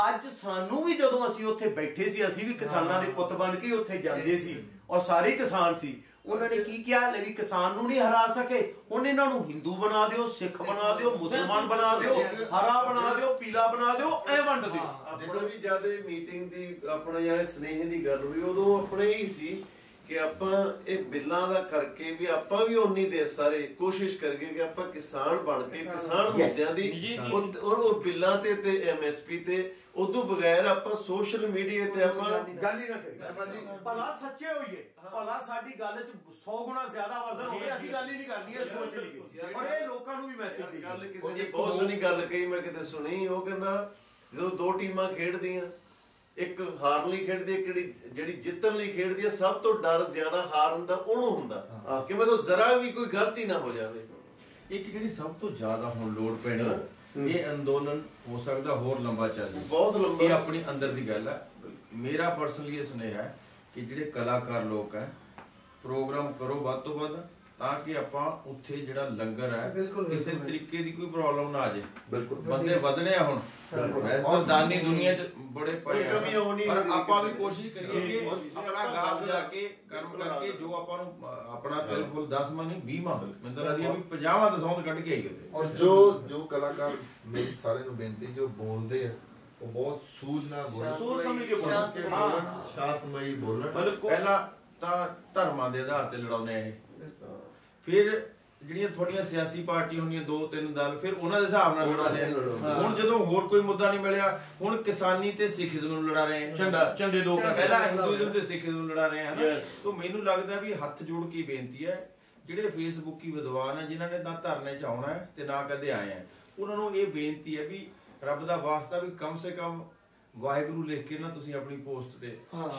ਅੱਜ ਸਾਨੂੰ ਵੀ ਜਦੋਂ ਅਸੀਂ ਉੱਥੇ ਬੈਠੇ ਸੀ, ਅਸੀਂ ਵੀ ਕਿਸਾਨਾਂ ਦੇ ਪੁੱਤ ਬਣ ਕੇ ਉੱਥੇ ਜਾਂਦੇ ਸੀ, ਔਰ ਸਾਰੇ ਕਿਸਾਨ ਸੀ। ਉਹਨਾਂ ਨੇ ਕੀ ਕਿਹਾ ਲੈ ਵੀ ਕਿਸਾਨ ਨੂੰ ਨਹੀਂ ਹਰਾ ਸਕੇ, ਹੁਣ ਇਹਨਾਂ ਨੂੰ ਹਿੰਦੂ ਬਣਾ ਦਿਓ, ਸਿੱਖ ਬਣਾ ਦਿਓ, ਮੁਸਲਮਾਨ ਬਣਾ ਦਿਓ, ਹਰਾ ਬਣਾ ਦਿਓ, ਪੀਲਾ ਬਣਾ ਦਿਓ, ਐ ਵੰਡ ਦਿਓ। ਆਪਣਾ ਵੀ ਜਦ ਮੀਟਿੰਗ ਦੀ ਆਪਣੇ ਜਾਂ ਸਨੇਹ ਦੀ ਗੱਲ ਹੋਈ, ਉਦੋਂ ਆਪਣੇ ਹੀ ਸੀ ਕਿ ਆਪਾਂ ਇਹ ਬਿੱਲਾਂ ਦਾ ਕਰਕੇ ਵੀ ਆਪਾਂ ਵੀ ਉਨੀ ਦੇਰ ਸਾਰੇ ਕੋਸ਼ਿਸ਼ ਕਰੀਏ ਕਿ ਆਪਾਂ ਕਿਸਾਨ ਬਣ ਕੇ ਕਿਸਾਨ ਮੁੱਦਿਆਂ ਦੀ ਉਹ ਬਿੱਲਾਂ ਤੇ ਐਮਐਸਪੀ ਤੇ ਉਦੋਂ ਬਗੈਰ ਆਪਾਂ ਸੋਸ਼ਲ ਮੀਡੀਆ ਤੇ ਆਪਾਂ ਗੱਲ ਹੀ ਨਾ ਕਰੀਏ। ਭਲਾ ਸੱਚੇ ਹੋਈਏ, ਭਲਾ ਸਾਡੀ ਗੱਲ 'ਚ 100 ਗੁਣਾ ਜ਼ਿਆਦਾ ਵਜ਼ਨ ਹੋਵੇ, ਅਸੀਂ ਗੱਲ ਹੀ ਨਹੀਂ ਕਰਨੀ, ਇਹ ਸੋਚ ਲਈਏ। ਔਰ ਇਹ ਲੋਕਾਂ ਨੂੰ ਵੀ ਮੈਸੇਜ ਦੀ ਗੱਲ ਕਿਸੇ ਨੇ ਬਹੁਤ ਸੋਹਣੀ ਗੱਲ ਕਹੀ, ਮੈਂ ਕਿਤੇ ਸੁਣੀ। ਉਹ ਕਹਿੰਦਾ ਜਦੋਂ ਦੋ ਟੀਮਾਂ ਖੇਡਦੀਆਂ, ਇੱਕ ਹਾਰਨ ਲਈ ਖੇਡਦੀ, ਇੱਕ ਜਿਹੜੀ ਜਿੱਤਣ ਲਈ ਖੇਡਦੀ ਹੈ, ਸਭ ਤੋਂ ਡਰ ਜ਼ਿਆਦਾ ਹਾਰਨ ਦਾ ਉਹਨੂੰ ਹੁੰਦਾ ਕਿ ਮੈਨੂੰ ਜ਼ਰਾ ਵੀ ਕੋਈ ਗਲਤੀ ਨਾ ਹੋ ਜਾਵੇ। ਇੱਕ ਜਿਹੜੀ ਸਭ ਤੋਂ ਜ਼ਿਆਦਾ ਹੁਣ ਲੋੜ ਪੈਣੀ, ਇਹ ਅੰਦੋਲਨ ਹੋ ਸਕਦਾ ਹੋਰ ਲੰਬਾ ਚੱਲ ਜਾਵੇ, ਬਹੁਤ ਲੰਬਾ। ਇਹ ਆਪਣੀ ਅੰਦਰ ਦੀ ਗੱਲ ਹੈ। ਮੇਰਾ ਪਰਸਨਲੀ ਇਹ ਸੁਨੇਹਾ ਹੈ ਕਿ ਜਿਹੜੇ ਕਲਾਕਾਰ ਲੋਕ ਹੈ, ਪ੍ਰੋਗਰਾਮ ਕਰੋ ਵੱਧ ਤੋਂ ਵੱਧ, ਤਾਂ ਕਿ ਆਪਾਂ ਉੱਥੇ ਜਿਹੜਾ ਲੰਗਰ ਹੈ ਕਿਸੇ ਤਰੀਕੇ ਦੀ ਕੋਈ ਪ੍ਰੋਬਲਮ ਨਾ ਆ ਜਾਏ। ਬਿਲਕੁਲ ਬੰਦੇ ਵਧਣੇ ਆ ਹੁਣ, ਵੈਸੇ ਤਾਂ ਦਾਨੀ ਦੁਨੀਆ 'ਚ ਬੜੇ ਪਏ ਆ, ਪਰ ਆਪਾਂ ਵੀ ਕੋਸ਼ਿਸ਼ ਕਰੀਏ ਕਿ ਆਪਣਾ ਗਾਸ ਲਾ ਕੇ ਕਰਮ ਕਰਕੇ ਜੋ ਆਪਾਂ ਨੂੰ ਆਪਣਾ ਤਿਲ ਫੁੱਲ 10 ਮਨ 20 ਮਨ ਮੈਨੂੰ ਤਾਂ ਲੱਗਦਾ ਵੀ 50 ਦਾ ਸੌਂਦ ਕੱਢ ਕੇ ਆਈ ਉੱਥੇ। ਔਰ ਜੋ ਕਲਾਕਾਰ ਮੇਰੀ ਸਾਰੇ ਨੂੰ ਬੇਨਤੀ, ਜੋ ਬੋਲਦੇ ਆ ਉਹ ਬਹੁਤ ਸੂਝ ਨਾਲ ਬੋਲਣ, ਸੋਚ ਸਮਝ ਕੇ ਬੋਲਣ, ਸ਼ਾਂਤਮਈ ਬੋਲਣ। ਪਹਿਲਾਂ ਤਾਂ ਧਰਮਾਂ ਦੇ ਆਧਾਰ ਤੇ ਲੜਾਉਣੇ ਇਹ, ਫਿਰ ਜਿਹੜੀਆਂ ਥੋੜੀਆਂ ਸਿਆਸੀ ਪਾਰਟੀਆਂ ਹੁੰਦੀਆਂ 2-3 ਦਲ, ਫਿਰ ਉਹਨਾਂ ਦੇ ਹਿਸਾਬ ਨਾਲ ਲੜਾਉਂਦੇ। ਹੁਣ ਜਦੋਂ ਹੋਰ ਕੋਈ ਮੁੱਦਾ ਨਹੀਂ ਮਿਲਿਆ, ਹੁਣ ਕਿਸਾਨੀ ਤੇ ਸਿੱਖੀਜ਼ਮ ਨੂੰ ਲੜਾ ਰਹੇ ਆ, ਝੰਡੇ ਦੋ ਪਹਿਲਾਂ ਹਿੰਦੂਇਜ਼ਮ ਤੇ ਸਿੱਖੀਜ਼ਮ ਨੂੰ ਲੜਾ ਰਹੇ ਆ। ਤਾਂ ਮੈਨੂੰ ਲੱਗਦਾ ਵੀ ਹੱਥ ਜੋੜ ਕੇ ਬੇਨਤੀ ਹੈ, ਜਿਹੜੇ ਫੇਸਬੁੱਕੀ ਵਿਦਵਾਨ ਆ ਜਿਨ੍ਹਾਂ ਨੇ ਨਾ ਧਰਨੇ 'ਚ ਆਉਣਾ ਹੈ ਤੇ ਨਾ ਕਦੇ ਆਏ ਆ, ਉਹਨਾਂ ਨੂੰ ਇਹ ਬੇਨਤੀ ਹੈ ਵੀ ਰੱਬ ਦਾ ਵਾਸਤਾ ਵੀ ਕਮ ਸੇ ਕਮ ਵਾਹਿਗੁਰੂ ਲਿਖ ਕੇ ਨਾ ਤੁਸੀਂ ਆਪਣੀ ਪੋਸਟ ਤੇ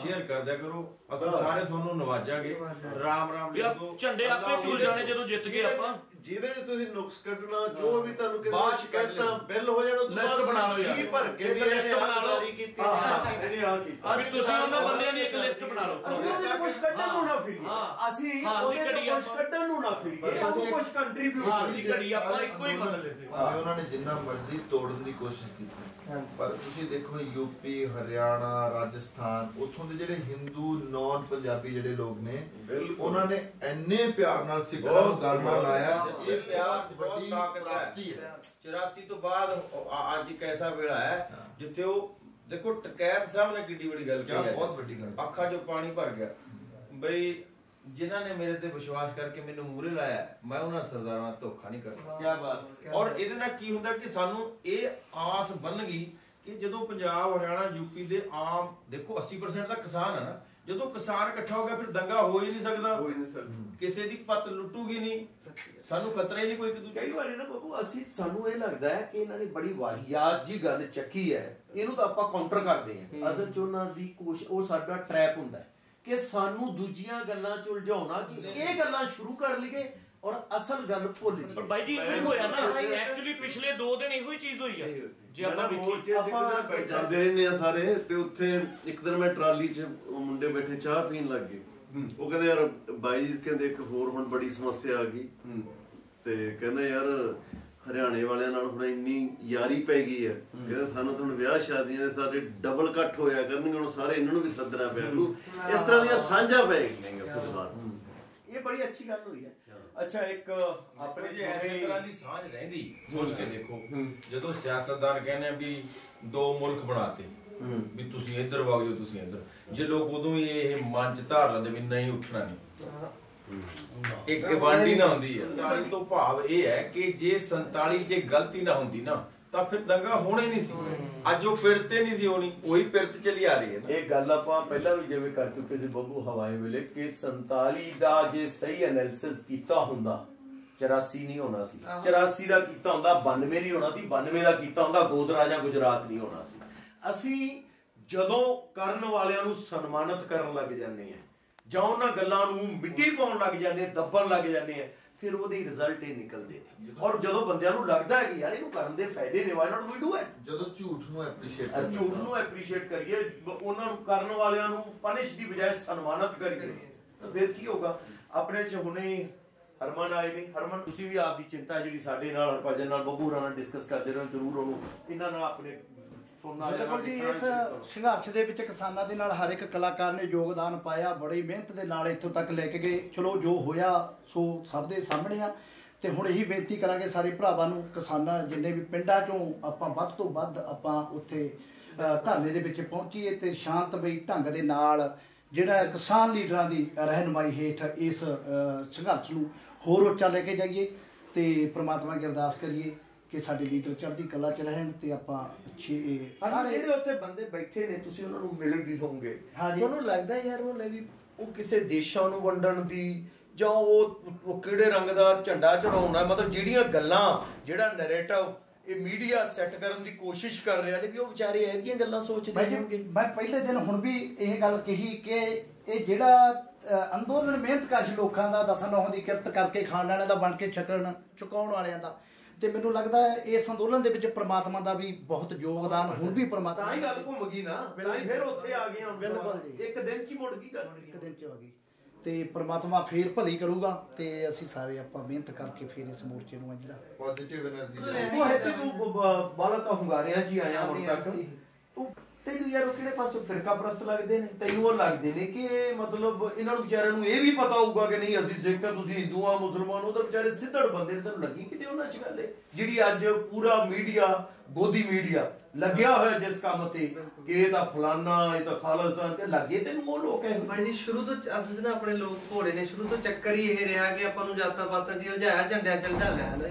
ਸ਼ੇਅਰ ਕਰ ਦਿਆ ਕਰੋ। ਅਸੀਂ ਸਾਰੇ ਤੁਹਾਨੂੰ ਨਵਾਜਾਂਗੇ। ਰਾਮ ਰਾਮ ਲਿਖ ਦਿਓ, ਝੰਡੇ ਆਪੇ ਭੁੱਲ ਜਾਣੇ ਜਦੋਂ ਜਿੱਤ ਗਏ ਆਪਾਂ। ਜਿਹਦੇ ਚ ਤੁਸੀਂ ਨੁਕਸ ਕੱਢਣਾ, ਜੋ ਵੀ ਤੁਹਾਨੂੰ ਕਿਸੇ ਦਾ ਸ਼ਿਕਾਇਤਾਂ ਬਿੱਲ ਹੋ ਜਾਣਾ, ਲਿਸਟ ਬਣਾ ਲਓ ਯਾਰ, ਜੀ ਭਰ ਕੇ ਵੀ ਲਿਸਟ ਬਣਾ ਲਓ ਕੀਤੀ ਵੀ ਤੁਸੀਂ ਉਹਨਾਂ ਬੰਦਿਆਂ ਦੀ ਇੱਕ ਲਿਸਟ ਬਣਾ ਲਓ। ਅਸੀਂ ਉਹਦੇ ਕੁਝ ਕੱਢਣ ਨੂੰ ਨਾ ਫਿਰੀਏ, ਅਸੀਂ ਉਹਦੇ ਕੁਝ ਕੱਢਣ ਨੂੰ ਨਾ ਫਿਰੀਏ, ਉਹ ਕੁਝ ਕੰਟਰੀਬਿਊਟ ਕਰੀ ਆਪਾਂ ਇੱਕੋ ਹੀ ਮਸਲੇ ਤੇ। ਉਹਨਾਂ ਨੇ ਜਿੰਨਾ ਮਰਜ਼ੀ ਤੋੜਨ ਦੀ ਕੋਸ਼ਿਸ਼ ਕੀਤੀ, ਪਰ ਤੁਸੀਂ ਦੇਖੋ ਯੂਪੀ, ਹਰਿਆਣਾ, ਰਾਜਸਥਾਨ, ਉੱਥੋਂ ਦੇ ਜਿਹੜੇ ਹਿੰਦੂ ਨੌਨ ਪੰਜਾਬੀ ਜਿਹੜੇ ਲੋਕ ਨੇ, ਉਹਨਾਂ ਨੇ ਇੰਨੇ ਪਿਆਰ ਨਾਲ ਸਿੱਖਾਂ ਨੂੰ ਗੱਲ ਨਾਲ ਲਾਇਆ। ਇਹ ਪਿਆਰ ਬਹੁਤ ਤਾਕਤ ਹੈ। 84 ਤੋਂ ਬਾਅਦ ਅੱਜ ਇੱਕ ਐਸਾ ਵੇਲਾ ਹੈ ਜਿੱਥੇ ਉਹ ਦੇਖੋ ਟਕੈਤ ਸਾਹਿਬ ਨੇ ਕਿੰਨੀ ਵੱਡੀ ਗੱਲ ਕੀਤੀ ਹੈ, ਬਹੁਤ ਵੱਡੀ ਗੱਲ। ਅੱਖਾਂ 'ਚੋਂ ਪਾਣੀ ਭਰ ਗਿਆ ਬਈ ਜਿਨ੍ਹਾਂ ਨੇ ਮੇਰੇ ਤੇ ਵਿਸ਼ਵਾਸ ਕਰਕੇ ਮੈਨੂੰ ਮੂਹਰੇ ਲਾਇਆ, ਮੈਂ ਉਹਨਾਂ ਸਰਦਾਰਾਂ ਨਾਲ ਧੋਖਾ ਨਹੀਂ ਕਰਦਾ। ਕੀ ਬਾਤ। ਔਰ ਇਹਦੇ ਨਾਲ ਕੀ ਹੁੰਦਾ ਕਿ ਸਾਨੂੰ ਇਹ ਆਸ ਬਣ ਗਈ ਕਿ ਜਦੋਂ ਪੰਜਾਬ, ਹਰਿਆਣਾ, ਯੂਪੀ ਦੇ ਆਮ ਦੇਖੋ 80% ਦਾ ਕਿਸਾਨ ਹੈ ਨਾ, ਜਦੋਂ ਕਿਸਾਨ ਇਕੱਠਾ ਹੋ ਗਿਆ ਫਿਰ ਦੰਗਾ ਹੋ ਹੀ ਨਹੀਂ ਸਕਦਾ, ਕਿਸੇ ਦੀ ਪੱਤ ਲੁੱਟੂਗੀ ਨਹੀਂ, ਸਾਨੂੰ ਖਤਰਾ ਹੀ ਨਹੀਂ ਕੋਈ। ਕਈ ਵਾਰੀ ਨਾ ਬਾਬੂ ਸਾਨੂੰ ਇਹ ਲੱਗਦਾ ਹੈ ਕਿ ਇਹਨਾਂ ਨੇ ਬੜੀ ਵਾਹਿਯਾਤ ਜੀ ਗੱਲ ਚੱਕੀ ਹੈ, ਇਹਨੂੰ ਤਾਂ ਆਪਾਂ ਕਾਊਂਟਰ ਕਰਦੇ ਹਾਂ। ਅਸਲ 'ਚ ਉਹਨਾਂ ਦੀ ਕੋਸ਼ਿਸ਼, ਉਹ ਸਾਡਾ ਟ੍ਰੈਪ ਹੁੰਦਾ ਹੈ ਕਿ ਸਾਨੂੰ ਦੂਜੀਆਂ ਗੱਲਾਂ 'ਚ ਉਲਝਾਉਣਾ, ਕਿ ਇਹ ਗੱਲਾਂ ਸ਼ੁਰੂ ਕਰ ਲਈਏ ਔਰ ਅਸਲ ਗੱਲ ਭੁੱਲ ਜੀ। ਪਰ ਬਾਈ ਜੀ ਇਹੋ ਹੀ ਹੋਇਆ ਨਾ, ਐਕਚੁਅਲੀ ਪਿਛਲੇ 2 ਦਿਨ ਇਹੋ ਹੀ ਚੀਜ਼ ਹੋਈ ਆ। ਜੇ ਆਪਾਂ ਵੇਖੀਏ ਆਪਾਂ ਜਾਂਦੇ ਰਹਿੰਦੇ ਆ ਸਾਰੇ, ਤੇ ਉੱਥੇ ਇੱਕ ਦਿਨ ਮੈਂ ਟਰਾਲੀ 'ਚ ਮੁੰਡੇ ਬੈਠੇ ਚਾਹ ਪੀਣ ਲੱਗ ਗਏ। ਉਹ ਕਹਿੰਦੇ ਯਾਰ ਬਾਈ ਕਹਿੰਦੇ ਇੱਕ ਹੋਰ ਹੁਣ ਬੜੀ ਸਮੱਸਿਆ ਆ ਗਈ, ਤੇ ਕਹਿੰਦਾ ਯਾਰ ਹਰਿਆਣੇ ਵਾਲਿਆਂ ਨਾਲ ਹੁਣ ਇੰਨੀ ਯਾਰੀ ਪੈ ਗਈ ਹੈ, ਕਹਿੰਦੇ ਸਾਨੂੰ ਤਾਂ ਹੁਣ ਵਿਆਹ ਸ਼ਾਦੀਆਂ ਦੇ ਸਾਡੇ ਡਬਲ ਕੱਟ ਹੋਇਆ ਕਰਨਗੇ, ਹੁਣ ਸਾਰੇ ਇਹਨਾਂ ਨੂੰ ਵੀ ਸੱਦਣਾ ਪਿਆ ਕਰੂ। ਇਸ ਤਰ੍ਹਾਂ ਦੀਆਂ ਸਾਂਝਾਂ ਪੈ ਗਈਆਂ ਇਸ ਵਾਰ। ਇਹ ਬੜੀ ਅੱਛੀ ਗੱਲ ਹੋਈ ਹੈ। ਅੱਛਾ, ਇੱਕ ਆਪਣੇ ਜੇ ਇਸ ਤਰ੍ਹਾਂ ਦੀ ਸਾਂਝ ਰਹਿੰਦੀ, ਸੋਚ ਕੇ ਦੇਖੋ, ਜਦੋਂ ਸਿਆਸਤਦਾਨ ਕਹਿੰਦੇ ਵੀ 2 ਮੁਲਕ ਬਣਾਤੇ ਵੀ ਤੁਸੀਂ ਇੱਧਰ ਵਗ ਜਾਓ, ਤੁਸੀਂ ਇੱਧਰ, ਜੇ ਲੋਕ ਉਦੋਂ ਹੀ ਇਹ ਮਨ 'ਚ ਧਾਰ ਲੈਂਦੇ ਵੀ ਨਹੀਂ ਉੱਠਣਾ ਨਹੀਂ, ਇੱਕ ਵਾਂਡੀ ਨਾ ਹੁੰਦੀ ਹੈ। 47 ਤੋਂ ਭਾਵ ਇਹ ਹੈ ਕਿ ਜੇ 47 'ਚ ਗਲਤੀ ਨਾ ਹੁੰਦੀ ਨਾ ਤਾਂ ਫਿਰ ਦੰਗਾ ਹੋਣਾ ਹੀ ਨਹੀਂ ਸੀ। ਅੱਜ ਉਹ ਫਿਰਤ ਨਹੀਂ ਸੀ ਹੋਣੀ, ਉਹੀ ਫਿਰਤ ਚਲੀ ਆ ਰਹੀ ਹੈ ਨਾ। ਇਹ ਗੱਲ ਆਪਾਂ ਪਹਿਲਾਂ ਵੀ ਜਿਵੇਂ ਕਰ ਚੁੱਕੇ ਸੀ ਬੱਬੂ ਹਵਾਏ ਵੇਲੇ ਕਿ 47 ਦਾ ਜੇ ਸਹੀ ਐਨਾਲਿਸਿਸ ਕੀਤਾ ਹੁੰਦਾ 84 ਨਹੀਂ ਹੋਣਾ ਸੀ, 84 ਦਾ ਕੀਤਾ ਹੁੰਦਾ 92 ਨਹੀਂ ਹੋਣਾ ਸੀ, 92 ਦਾ ਕੀਤਾ ਹੁੰਦਾ ਗੋਦਰਾ ਜਾਂ ਗੁਜਰਾਤ ਨਹੀਂ ਹੋਣਾ ਸੀ। ਅਸੀਂ ਜਦੋਂ ਕਰਨ ਵਾਲਿਆਂ ਨੂੰ ਸਨਮਾਨਿਤ ਕਰਨ ਲੱਗ ਜਾਂਦੇ ਆ ਜਾਂ ਉਹਨਾਂ ਗੱਲਾਂ ਨੂੰ ਮਿੱਟੀ ਪਾਉਣ ਲੱਗ ਜਾਂਦੇ, ਦੱਬਣ ਲੱਗ ਜਾਂਦੇ ਆ, ਫਿਰ ਉਹਦੇ ਰਿਜ਼ਲਟ ਇਹ ਨਿਕਲਦੇ ਨੇ। ਔਰ ਜਦੋਂ ਬੰਦਿਆਂ ਨੂੰ ਲੱਗਦਾ ਹੈ ਕਿ ਯਾਰ ਇਹਨੂੰ ਕਰਨ ਦੇ ਫਾਇਦੇ ਨੇ, why not we do it. ਜਦੋਂ ਝੂਠ ਨੂੰ ਐਪਰੀਸ਼ੀਏਟ ਕਰੀਏ, ਉਹਨਾਂ ਨੂੰ ਕਰਨ ਵਾਲਿਆਂ ਨੂੰ ਪਨਿਸ਼ ਦੀ ਬਜਾਏ ਸਨਮਾਨਿਤ ਕਰੀਏ, ਤਾਂ ਫਿਰ ਕੀ ਹੋਗਾ। ਆਪਣੇ ਚ ਹੁਣੇ ਹਰਮਨ ਆਏ ਨੇ। ਹਰਮਨ, ਤੁਸੀਂ ਵੀ ਆਪ ਦੀ ਚਿੰਤਾ ਜਿਹੜੀ ਸਾਡੇ ਨਾਲ ਹਰਭਜਨ ਨਾਲ ਬੱਬੂ ਹੋਰਾਂ ਨਾਲ ਡਿਸਕਸ ਕਰਦੇ ਰਹੋ, ਜ਼ਰੂਰ ਉਹਨੂੰ ਇਹਨਾਂ ਨਾਲ ਆਪਣੇ ਬਿਲਕੁਲ ਜੀ। ਇਸ ਸੰਘਰਸ਼ ਦੇ ਵਿੱਚ ਕਿਸਾਨਾਂ ਦੇ ਨਾਲ ਹਰ ਇੱਕ ਕਲਾਕਾਰ ਨੇ ਯੋਗਦਾਨ ਪਾਇਆ, ਬੜੀ ਮਿਹਨਤ ਦੇ ਨਾਲ ਇੱਥੋਂ ਤੱਕ ਲੈ ਕੇ ਗਏ। ਚਲੋ ਜੋ ਹੋਇਆ ਸੋ ਸਭ ਦੇ ਸਾਹਮਣੇ ਆ। ਤੇ ਹੁਣ ਇਹੀ ਬੇਨਤੀ ਕਰਾਂਗੇ ਸਾਰੇ ਭਰਾਵਾਂ ਨੂੰ, ਕਿਸਾਨਾਂ ਜਿੰਨੇ ਵੀ ਪਿੰਡਾਂ ਚੋਂ ਆਪਾਂ ਵੱਧ ਤੋਂ ਵੱਧ ਆਪਾਂ ਉੱਥੇ ਧਰਨੇ ਦੇ ਵਿੱਚ ਪਹੁੰਚੀਏ ਤੇ ਸ਼ਾਂਤਮਈ ਢੰਗ ਦੇ ਨਾਲ ਜਿਹੜਾ ਕਿਸਾਨ ਲੀਡਰਾਂ ਦੀ ਰਹਿਨੁਮਾਈ ਹੇਠ ਇਸ ਸੰਘਰਸ਼ ਨੂੰ ਹੋਰ ਉੱਚਾ ਲੈ ਕੇ ਜਾਈਏ ਤੇ ਪ੍ਰਮਾਤਮਾ ਅੱਗੇ ਅਰਦਾਸ ਕਰੀਏ ਕਿ ਸਾਡੇ ਲੀਡਰ ਚੜ੍ਹਦੀ ਕਲਾ ਚ ਰਹਿਣ ਤੇ ਆਪਾਂ ਅੱਛੇ ਸਾਰੇ ਜਿਹੜੇ ਉੱਥੇ ਬੰਦੇ ਬੈਠੇ ਨੇ, ਤੁਸੀਂ ਉਹਨਾਂ ਨੂੰ ਮਿਲੇ ਵੀ ਹੋਵੋਗੇ, ਤੁਹਾਨੂੰ ਲੱਗਦਾ ਯਾਰ ਉਹ ਲੈ ਵੀ ਉਹ ਕਿਸੇ ਦੇਸ਼ਾਂ ਨੂੰ ਵੰਡਣ ਦੀ ਜਾਂ ਉਹ ਕਿਹੜੇ ਰੰਗ ਦਾ ਝੰਡਾ ਚੜਾਉਣਾ, ਮਤਲਬ ਜਿਹੜੀਆਂ ਗੱਲਾਂ ਜਿਹੜਾ ਨੈਰੇਟਿਵ ਇਹ ਮੀਡੀਆ ਸੈੱਟ ਕਰਨ ਦੀ ਕੋਸ਼ਿਸ਼ ਕਰ ਰਿਹਾ ਨੇ, ਵੀ ਉਹ ਵਿਚਾਰੇ ਇਹ ਜਿਹੀਆਂ ਗੱਲਾਂ ਸੋਚਦੇ ਹੋਣਗੇ। ਮੈਂ ਪਹਿਲੇ ਦਿਨ ਹੁਣ ਵੀ ਇਹ ਗੱਲ ਕਹੀ ਕਿ ਇਹ ਜਿਹੜਾ ਅੰਦੋਲਨ ਮਿਹਨਤਕਸ਼ ਲੋਕਾਂ ਦਾ 10-9 ਦੀ ਕਿਰਤ ਕਰਕੇ ਖਾਣ ਵਾਲਿਆਂ ਦਾ ਬਣ ਕੇ ਚੁਕਾਉਣ ਵਾਲਿਆਂ ਦਾ, ਤੇ ਮੈਨੂੰ ਲੱਗਦਾ ਹੈ ਇਸ ਅੰਦੋਲਨ ਦੇ ਵਿੱਚ ਪ੍ਰਮਾਤਮਾ ਦਾ ਵੀ ਬਹੁਤ ਯੋਗਦਾਨ ਹੁਣ ਵੀ ਪ੍ਰਮਾਤਮਾ ਤਾਂ ਹੀ ਗੱਲ ਘੁੰਮ ਗਈ ਨਾ, ਤਾਂ ਹੀ ਫਿਰ ਉੱਥੇ ਆ ਗਏ ਹੁਣ। ਬਿਲਕੁਲ ਜੀ, ਇੱਕ ਦਿਨ 'ਚ ਹੀ ਮੁੜ ਗਈ ਗੱਲ, ਇੱਕ ਦਿਨ 'ਚ ਆ ਗਈ। ਤੇ ਪ੍ਰਮਾਤਮਾ ਫੇਰ ਭਲੀ ਕਰੂਗਾ ਤੇ ਅਸੀਂ ਸਾਰੇ ਆਪਾਂ ਮਿਹਨਤ ਕਰਕੇ ਫੇਰ ਇਸ ਮੋਰਚੇ ਨੂੰ ਜਿਹੜਾ ਪੋਜ਼ਿਟਿਵ એનર્ਜੀ ਤੂੰ ਹੈ ਤੇ ਤੂੰ ਬਾਲਾ ਤਾਂ ਹੁੰਗਾਰਿਆਂ 'ਚ ਹੀ ਆਇਆ ਹੁਣ ਤੱਕ। ਤੂੰ ਤੈਨੂੰ ਯਾਰ ਉਹ ਕਿਹੜੇ ਪਾਸੋਂ ਫਿਰਕਾ ਪ੍ਰਸਤ ਲੱਗਦੇ ਨੇ? ਤੈਨੂੰ ਉਹ ਲੱਗਦੇ ਨੇ ਕਿ ਮਤਲਬ ਇਹਨਾਂ ਨੂੰ ਵਿਚਾਰਿਆਂ ਨੂੰ ਇਹ ਵੀ ਪਤਾ ਹੋਊਗਾ ਕਿ ਨਹੀਂ ਅਸੀਂ ਸਿੱਖ ਆ, ਤੁਸੀਂ ਹਿੰਦੂ ਆ, ਮੁਸਲਮਾਨ, ਉਹ ਤਾਂ ਵਿਚਾਰੇ ਸਿੱਧੜ ਬੰਦੇ ਨੇ। ਤੈਨੂੰ ਲੱਗੀ ਕਿਤੇ ਉਹਨਾਂ 'ਚ ਗੱਲ ਜਿਹੜੀ ਅੱਜ ਪੂਰਾ ਮੀਡੀਆ, ਗੋਦੀ ਮੀਡੀਆ ਲੱਗਿਆ ਹੋਇਆ ਜਿਸ ਕੰਮ ਤੇ ਕਿ ਇਹ ਤਾਂ ਫਲਾਨਾ, ਇਹ ਤਾਂ ਖਾਲਿਸਤਾਨ, ਤੇ ਲੱਗੇ ਤੈਨੂੰ ਉਹ ਲੋਕ ਹੈ ਭਾਈ ਜੀ? ਸ਼ੁਰੂ ਤੋਂ ਅਸਲ 'ਚ ਨਾ ਆਪਣੇ ਲੋਕ ਭੋਲੇ ਨੇ, ਸ਼ੁਰੂ ਤੋਂ ਚੱਕਰ ਹੀ ਇਹ ਰਿਹਾ ਕਿ ਆਪਾਂ ਨੂੰ ਜਾਤਾਂ ਪਾਤਾਂ 'ਚ ਉਲਝਾਇਆ, ਝੰਡਿਆਂ 'ਚ ਉਲਝਾ ਲਿਆ ਨਾ।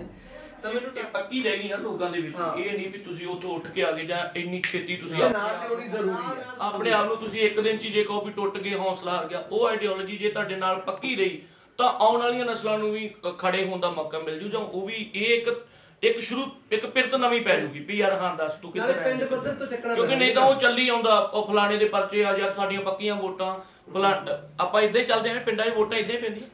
ਤਾਂ ਮੈਨੂੰ ਪੱਕੀ ਰਹਿ ਗਈ ਨਾ ਲੋਕਾਂ ਦੇ ਵਿੱਚ। ਇਹ ਨਹੀਂ ਵੀ ਤੁਸੀਂ ਉੱਥੋਂ ਉੱਠ ਕੇ ਆ ਗਏ ਜਾਂ ਇੰਨੀ ਛੇਤੀ ਤੁਸੀਂ ਆਪਣੇ ਆਪ ਨੂੰ ਤੁਸੀਂ ਇੱਕ ਦਿਨ 'ਚ ਜੇ ਕਹੋ ਵੀ ਟੁੱਟ ਗਏ, ਹੌਸਲਾ ਹਾਰ ਗਿਆ, ਉਹ ਆਈਡੀਓਲੋਜੀ ਜੇ ਤੁਹਾਡੇ ਨਾਲ ਪੱਕੀ ਰਹੀ ਤਾਂ ਆਉਣ ਵਾਲੀਆਂ ਨਸਲਾਂ ਨੂੰ ਵੀ ਖੜੇ ਹੋਣ ਦਾ ਮੌਕਾ ਮਿਲ ਜੂ, ਜਾਂ ਉਹ ਵੀ ਇਹ ਇੱਕ ਪਿਰਤ ਨਵੀਂ ਪੈ ਜੂਗੀ ਵੀ ਯਾਰ ਹਾਂ ਦੱਸ ਤੂੰ ਕਿੱਧਰ ਹੈ, ਪਿੰਡ ਪੱਧਰ ਤੋਂ ਚੱਕਣਾ। ਕਿਉਂਕਿ ਨਹੀਂ ਤਾਂ ਉਹ ਚੱਲੀ ਆਉਂਦਾ, ਉਹ ਫਲਾਣੇ ਦੇ ਪਰਚੇ ਆ ਯਾਰ, ਸਾਡੀਆਂ ਪੱਕੀਆਂ ਵੋਟਾਂ, ਆਪਾਂ ਇਦਾਂ ਹੀ ਚੱਲਦੇ ਆਂ, ਪਿੰਡਾਂ 'ਚ ਵੋਟਾਂ ਇਦਾਂ ਹੀ ਪੈਂਦੀਆਂ।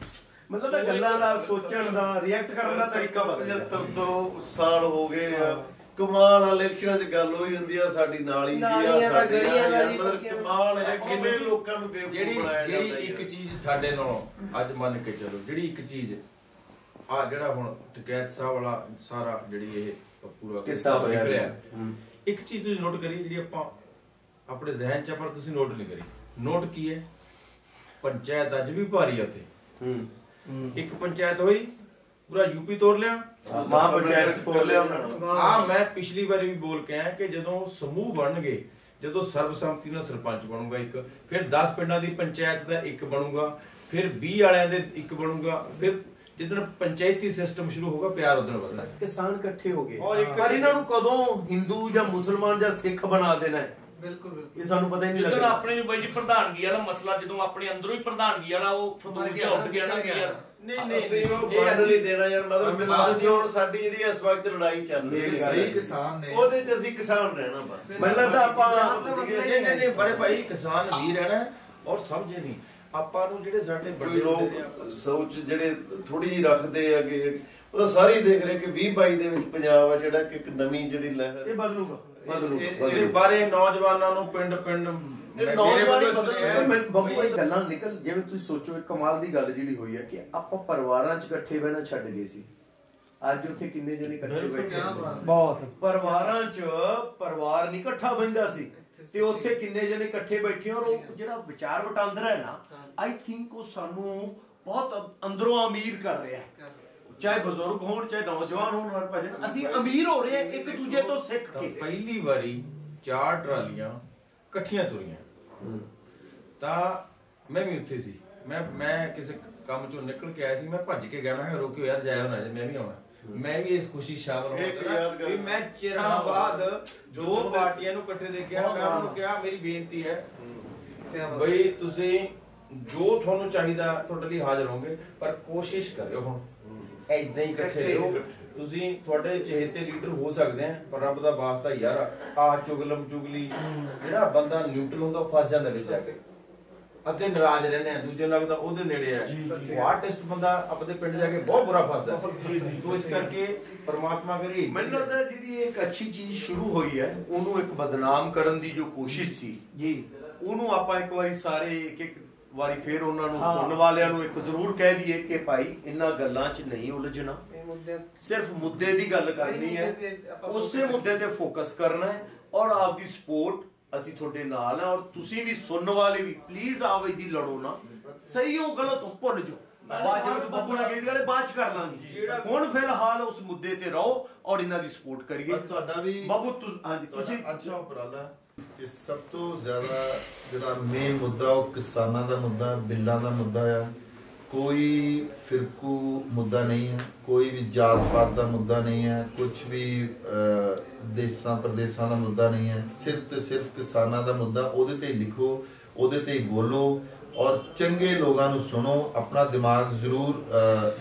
ਮਤਲਬ ਤਾਂ ਗੱਲਾਂ ਦਾ ਸੋਚਣ ਦਾ, ਰਿਐਕਟ ਕਰਨ ਦਾ ਤਰੀਕਾ ਬਦਲ 75 ਸਾਲ ਹੋ ਗਏ ਆ। ਕਮਾਲ ਆ, ਇਲੈਕਸ਼ਨਾਂ 'ਚ ਗੱਲ ਹੋਈ ਹੁੰਦੀ ਆ ਸਾਡੀ ਨਾਲੀ ਦੀ ਆ, ਸਾਡੀ ਮਤਲਬ ਕਮਾਲ ਹੈ ਕਿਵੇਂ ਲੋਕਾਂ ਨੂੰ ਬੇਵਕੂਫ ਬਣਾਇਆ ਜਾਂਦਾ। ਜਿਹੜੀ ਇੱਕ ਚੀਜ਼ ਸਾਡੇ ਨਾਲੋਂ ਅੱਜ ਮੰਨ ਕੇ ਚੱਲੋ, ਜਿਹੜੀ ਇੱਕ ਚੀਜ਼ ਆ ਜਿਹੜਾ ਹੁਣ ਟਕੈਤ ਸਾਹਿਬ ਵਾਲਾ ਸਾਰਾ ਜਿਹੜੀ ਇਹ ਪੂਰਾ ਕਿੱਸਾ ਨਿਕਲਿਆ, ਇੱਕ ਚੀਜ਼ ਤੁਸੀਂ ਨੋਟ ਕਰੀ ਜਿਹੜੀ ਆਪਾਂ ਆਪਣੇ ਜ਼ਿਹਨ 'ਚ ਪਰ ਤੁਸੀਂ ਨੋਟ ਨਹੀਂ ਕਰੀ। ਨੋਟ ਕੀ ਹੈ? ਪੰਚਾਇਤ ਅੱਜ ਵੀ ਭਾਰੀ ਆ ਉੱਥੇ। ਇੱਕ ਪੰਚਾਇਤ ਹੋਈ, ਪੂਰਾ ਯੂਪੀ ਤੋੜ ਲਿਆ, ਮਹਾ ਪੰਚਾਇਤ ਤੋੜ ਲਿਆ ਉਹਨਾਂ ਨੂੰ। ਮੈਂ ਪਿਛਲੀ ਵਾਰੀ ਵੀ ਬੋਲ ਕੇ ਆਇਆ ਕਿ ਜਦੋਂ ਸਮੂਹ ਬਣਨਗੇ, ਜਦੋਂ ਸਰਬਸੰਮਤੀ ਨਾਲ ਸਰਪੰਚ ਬਣੂਗਾ ਇੱਕ, ਫਿਰ 10 ਪਿੰਡਾਂ ਦੀ ਪੰਚਾਇਤ ਦਾ ਇੱਕ ਬਣੂਗਾ, ਫਿਰ 20 ਵਾਲਿਆਂ ਦੇ ਇੱਕ ਬਣੂਗਾ, ਫਿਰ ਜਿੱਦਣ ਪੰਚਾਇਤੀ ਸਿਸਟਮ ਸ਼ੁਰੂ ਹੋਗਾ ਪਿਆਰ ਉਦੋਂ ਵਧਣਾ। ਕਿਸਾਨ ਇਕੱਠੇ ਹੋ ਗਏ, ਪਰ ਇਹਨਾਂ ਨੂੰ ਕਦੋਂ ਹਿੰਦੂ ਜਾਂ ਮੁਸਲਮਾਨ ਜਾਂ ਸਿੱਖ ਬਣਾ ਦੇਣਾ ਹੈ ਬਿਲਕੁਲ ਇਹ ਸਾਨੂੰ ਪਤਾ ਹੀ ਨਹੀਂ ਲੱਗਦਾ। ਜਦੋਂ ਆਪਣੇ ਨੂੰ ਬਾਈ ਜੀ ਪ੍ਰਧਾਨਗੀ ਵਾਲਾ ਮਸਲਾ, ਜਦੋਂ ਆਪਣੇ ਅੰਦਰੋਂ ਹੀ ਪ੍ਰਧਾਨਗੀ ਵਾਲਾ ਉਹ ਫਦੂਲ ਜਿਹਾ ਉੱਡ ਗਿਆ ਨਾ ਕਿ ਯਾਰ ਅਸੀਂ ਉਹ ਬਣ ਨਹੀਂ ਦੇਣਾ ਯਾਰ। ਮਤਲਬ ਮਿਸਾਲ ਜੋ ਸਾਡੀ ਜਿਹੜੀ ਇਸ ਵਕਤ ਲੜਾਈ ਚੱਲ ਰਹੀ ਹੈ, ਸਹੀ ਕਿਸਾਨ ਨੇ, ਉਹਦੇ 'ਚ ਅਸੀਂ ਕਿਸਾਨ ਰਹਿਣਾ ਬਸ। ਮਤਲਬ ਤਾਂ ਆਪਾਂ ਨਹੀਂ ਬੜੇ ਭਾਈ ਕਿਸਾਨ ਵੀ ਰਹਿਣਾ ਔਰ ਸਮਝੇ ਨਹੀਂ ਆਪਾਂ ਨੂੰ ਜਿਹੜੇ ਸਾਡੇ ਵੱਡੇ ਲੋਕ ਸੋਚ ਜਿਹੜੇ ਥੋੜੀ ਜਿਹੀ ਰੱਖਦੇ ਆ ਕਿ ਉਹ ਤਾਂ ਸਾਰੇ ਦੇਖ ਰਹੇ ਕਿ 2022 ਦੇ ਵਿੱਚ ਪੰਜਾਬ ਆ ਜਿਹੜਾ ਕਿ ਇੱਕ ਨਵੀਂ ਜਿਹੜੀ ਲਹਿਰ ਇਹ ਬਦਲੂਗਾ। ਇਹ ਬਾਰੇ ਨੌਜਵਾਨਾਂ ਨੂੰ ਪਿੰਡ ਬੱਬੂ ਇਹ ਗੱਲਾਂ ਨਿਕਲ, ਜਿਵੇਂ ਤੁਸੀਂ ਸੋਚੋ ਇੱਕ ਕਮਾਲ ਦੀ ਗੱਲ ਜਿਹੜੀ ਹੋਈ ਹੈ ਕਿ ਆਪਾਂ ਪਰਿਵਾਰਾਂ 'ਚ ਇਕੱਠੇ ਬਹਿਣਾ ਛੱਡ ਗਏ ਸੀ। ਅੱਜ ਉੱਥੇ ਕਿੰਨੇ ਜਣੇ ਇਕੱਠੇ ਬੈਠੇ, ਬਹੁਤ ਪਰਿਵਾਰਾਂ 'ਚ ਪਰਿਵਾਰ ਨਹੀਂ ਇਕੱਠਾ ਬਹਿੰਦਾ ਸੀ ਤੇ ਉੱਥੇ ਕਿੰਨੇ ਜਣੇ ਇਕੱਠੇ ਬੈਠੇ। ਔਰ ਉਹ ਜਿਹੜਾ ਵਿਚਾਰ ਵਟਾਂਦਰਾ ਹੈ ਨਾ, ਆਈ ਥਿੰਕ ਉਹ ਸਾਨੂੰ ਬਹੁਤ ਅੰਦਰੋਂ ਅਮੀਰ ਕਰ ਰਿਹਾ, ਚਾਹੇ ਬਜ਼ੁਰਗ ਹੋਣ ਚਾਹੇ ਨੌਜਵਾਨ ਹੋਣ। ਹਰਭਜਨ ਅਸੀਂ ਅਮੀਰ ਹੋ ਰਹੇ ਹਾਂ ਇੱਕ ਦੂਜੇ ਤੋਂ ਸਿੱਖ ਕੇ। ਪਹਿਲੀ ਵਾਰੀ 4 ਟਰਾਲੀਆਂ ਇਕੱਠੀਆਂ ਤੁਰੀਆਂ ਤਾਂ ਮੈਂ ਵੀ ਉੱਥੇ ਸੀ। ਮੈਂ ਕਿਸੇ ਕੰਮ ਚੋਂ ਨਿਕਲ ਕੇ ਆਇਆ ਸੀ, ਮੈਂ ਭੱਜ ਕੇ ਗਿਆ, ਮੈਂ ਕਿਹਾ ਰੋਕਿਓ ਯਾਰ ਜਾਇਓ ਨਾ, ਮੈਂ ਵੀ ਆਉਣਾ। ਮੈਂ ਵੀ ਇਸ ਖੁਸ਼ੀ ਸ਼ਾਮਲ ਇੱਕ ਹੋਣਾ ਯਾਦਗਾਰ ਵੀ ਮੈਂ ਚਿਰਾਂ ਬਾਅਦ 2 ਪਾਰਟੀਆਂ ਨੂੰ ਇਕੱਠੇ ਦੇਖਿਆ। ਮੈਂ ਉਹਨਾਂ ਨੂੰ ਕਿਹਾ ਮੇਰੀ ਬੇਨਤੀ ਹੈ ਬਈ ਤੁਸੀਂ ਜੋ ਤੁਹਾਨੂੰ ਚਾਹੀਦਾ ਤੁਹਾਡੇ ਲਈ ਹਾਜ਼ਰ ਹੋਵਾਂਗੇ, ਪਰ ਕੋਸ਼ਿਸ਼ ਕਰਿਓ ਹੁਣ ਏਦਾਂ ਹੀ ਇਕੱਠੇ ਰਹੋ। ਤੁਸੀਂ ਤੁਹਾਡੇ ਚਹੇਤੇ ਲੀਡਰ ਹੋ ਸਕਦੇ ਆ, ਪਰ ਰੱਬ ਦਾ ਵਾਸਤਾ ਯਾਰ ਆ ਚੁਗਲਮ ਚੁਗਲੀ ਜਿਹੜਾ ਬੰਦਾ ਨਿਊਟਰਲ ਹੁੰਦਾ ਉਹ ਫਸ ਜਾਂਦਾ ਵਿੱਚ ਆ ਕੇ। ਅੱਧੇ ਨਾਰਾਜ਼ ਰਹਿੰਦੇ ਆ, ਦੂਜੇ ਲੱਗਦਾ ਉਹਦੇ ਨੇੜੇ ਆ। ਉਹ ਆਰਟਿਸਟ ਬੰਦਾ ਆਪਣੇ ਪਿੰਡ ਜਾ ਕੇ ਬਹੁਤ ਬੁਰਾ ਫਸਦਾ। ਸੋ ਇਸ ਕਰਕੇ ਪਰਮਾਤਮਾ ਕਰੇ। ਮੈਨੂੰ ਲੱਗਦਾ ਜਿਹੜੀ ਇੱਕ ਅੱਛੀ ਚੀਜ਼ ਸ਼ੁਰੂ ਹੋਈ ਹੈ ਉਹਨੂੰ ਇੱਕ ਬਦਨਾਮ ਕਰਨ ਦੀ ਜੋ ਕੋਸ਼ਿਸ਼ ਸੀ ਜੀ, ਉਹਨੂੰ ਆਪਾਂ ਇੱਕ ਵਾਰੀ ਸਾਰੇ ਇੱਕ ਵਾਰੀ ਫੇਰ ਉਹਨਾਂ ਨੂੰ ਸੁਣਨ ਵਾਲਿਆਂ ਨੂੰ ਇੱਕ ਜ਼ਰੂਰ ਕਹਿ ਦਈਏ ਕਿ ਭਾਈ ਇਹਨਾਂ ਗੱਲਾਂ 'ਚ ਨਹੀਂ ਉਲਝਣਾ, ਸਿਰਫ ਮੁੱਦੇ ਦੀ ਗੱਲ ਕਰਨੀ ਹੈ, ਉਸੇ ਮੁੱਦੇ ਤੇ ਫੋਕਸ ਕਰਨਾ ਹੈ ਔਰ ਆਪਦੀ ਸਪੋਰਟ ਅਸੀਂ ਤੁਹਾਡੇ ਨਾਲ ਹਾਂ। ਔਰ ਤੁਸੀਂ ਵੀ ਸੁਣਨ ਵਾਲੇ ਵੀ ਪਲੀਜ਼ ਆਵੇ ਦੀ ਲੜੋ ਨਾ, ਸਹੀ ਹੋ ਗਲਤ ਹੋ ਭੁੱਲ ਜਾਓ, ਬਾਅਦ ਜਦੋਂ ਬੱਬੂ ਲੱਗੇ ਗੱਲ ਬਾਅਦ ਚ ਕਰ ਲਾਂਗੇ। ਹੁਣ ਫਿਲਹਾਲ ਉਸ ਮੁੱਦੇ ਤੇ ਰਹੋ ਔਰ ਇਹਨਾਂ ਦੀ ਸਪੋਰਟ ਕਰੀਏ। ਤੁਹਾਡਾ ਵੀ ਬੱਬੂ ਤੁਸੀਂ ਅੱਛਾ ਉਪਰਾਲਾ ਕਿ ਸਭ ਤੋਂ ਜ਼ਿਆਦਾ ਜਿਹੜਾ ਮੇਨ ਮੁੱਦਾ ਉਹ ਕਿਸਾਨਾਂ ਦਾ ਮੁੱਦਾ, ਬਿੱਲਾਂ ਦਾ ਮੁੱਦਾ ਆ। ਕੋਈ ਫਿਰਕੂ ਮੁੱਦਾ ਨਹੀਂ ਹੈ, ਕੋਈ ਵੀ ਜਾਤ ਪਾਤ ਦਾ ਮੁੱਦਾ ਨਹੀਂ ਹੈ, ਕੁਝ ਵੀ ਦੇਸਾਂ ਪ੍ਰਦੇਸਾਂ ਦਾ ਮੁੱਦਾ ਨਹੀਂ ਹੈ। ਸਿਰਫ ਤੇ ਸਿਰਫ ਕਿਸਾਨਾਂ ਦਾ ਮੁੱਦਾ। ਉਹਦੇ ਤੇ ਲਿਖੋ, ਉਹਦੇ ਤੇ ਬੋਲੋ ਔਰ ਚੰਗੇ ਲੋਕਾਂ ਨੂੰ ਸੁਣੋ, ਆਪਣਾ ਦਿਮਾਗ ਜ਼ਰੂਰ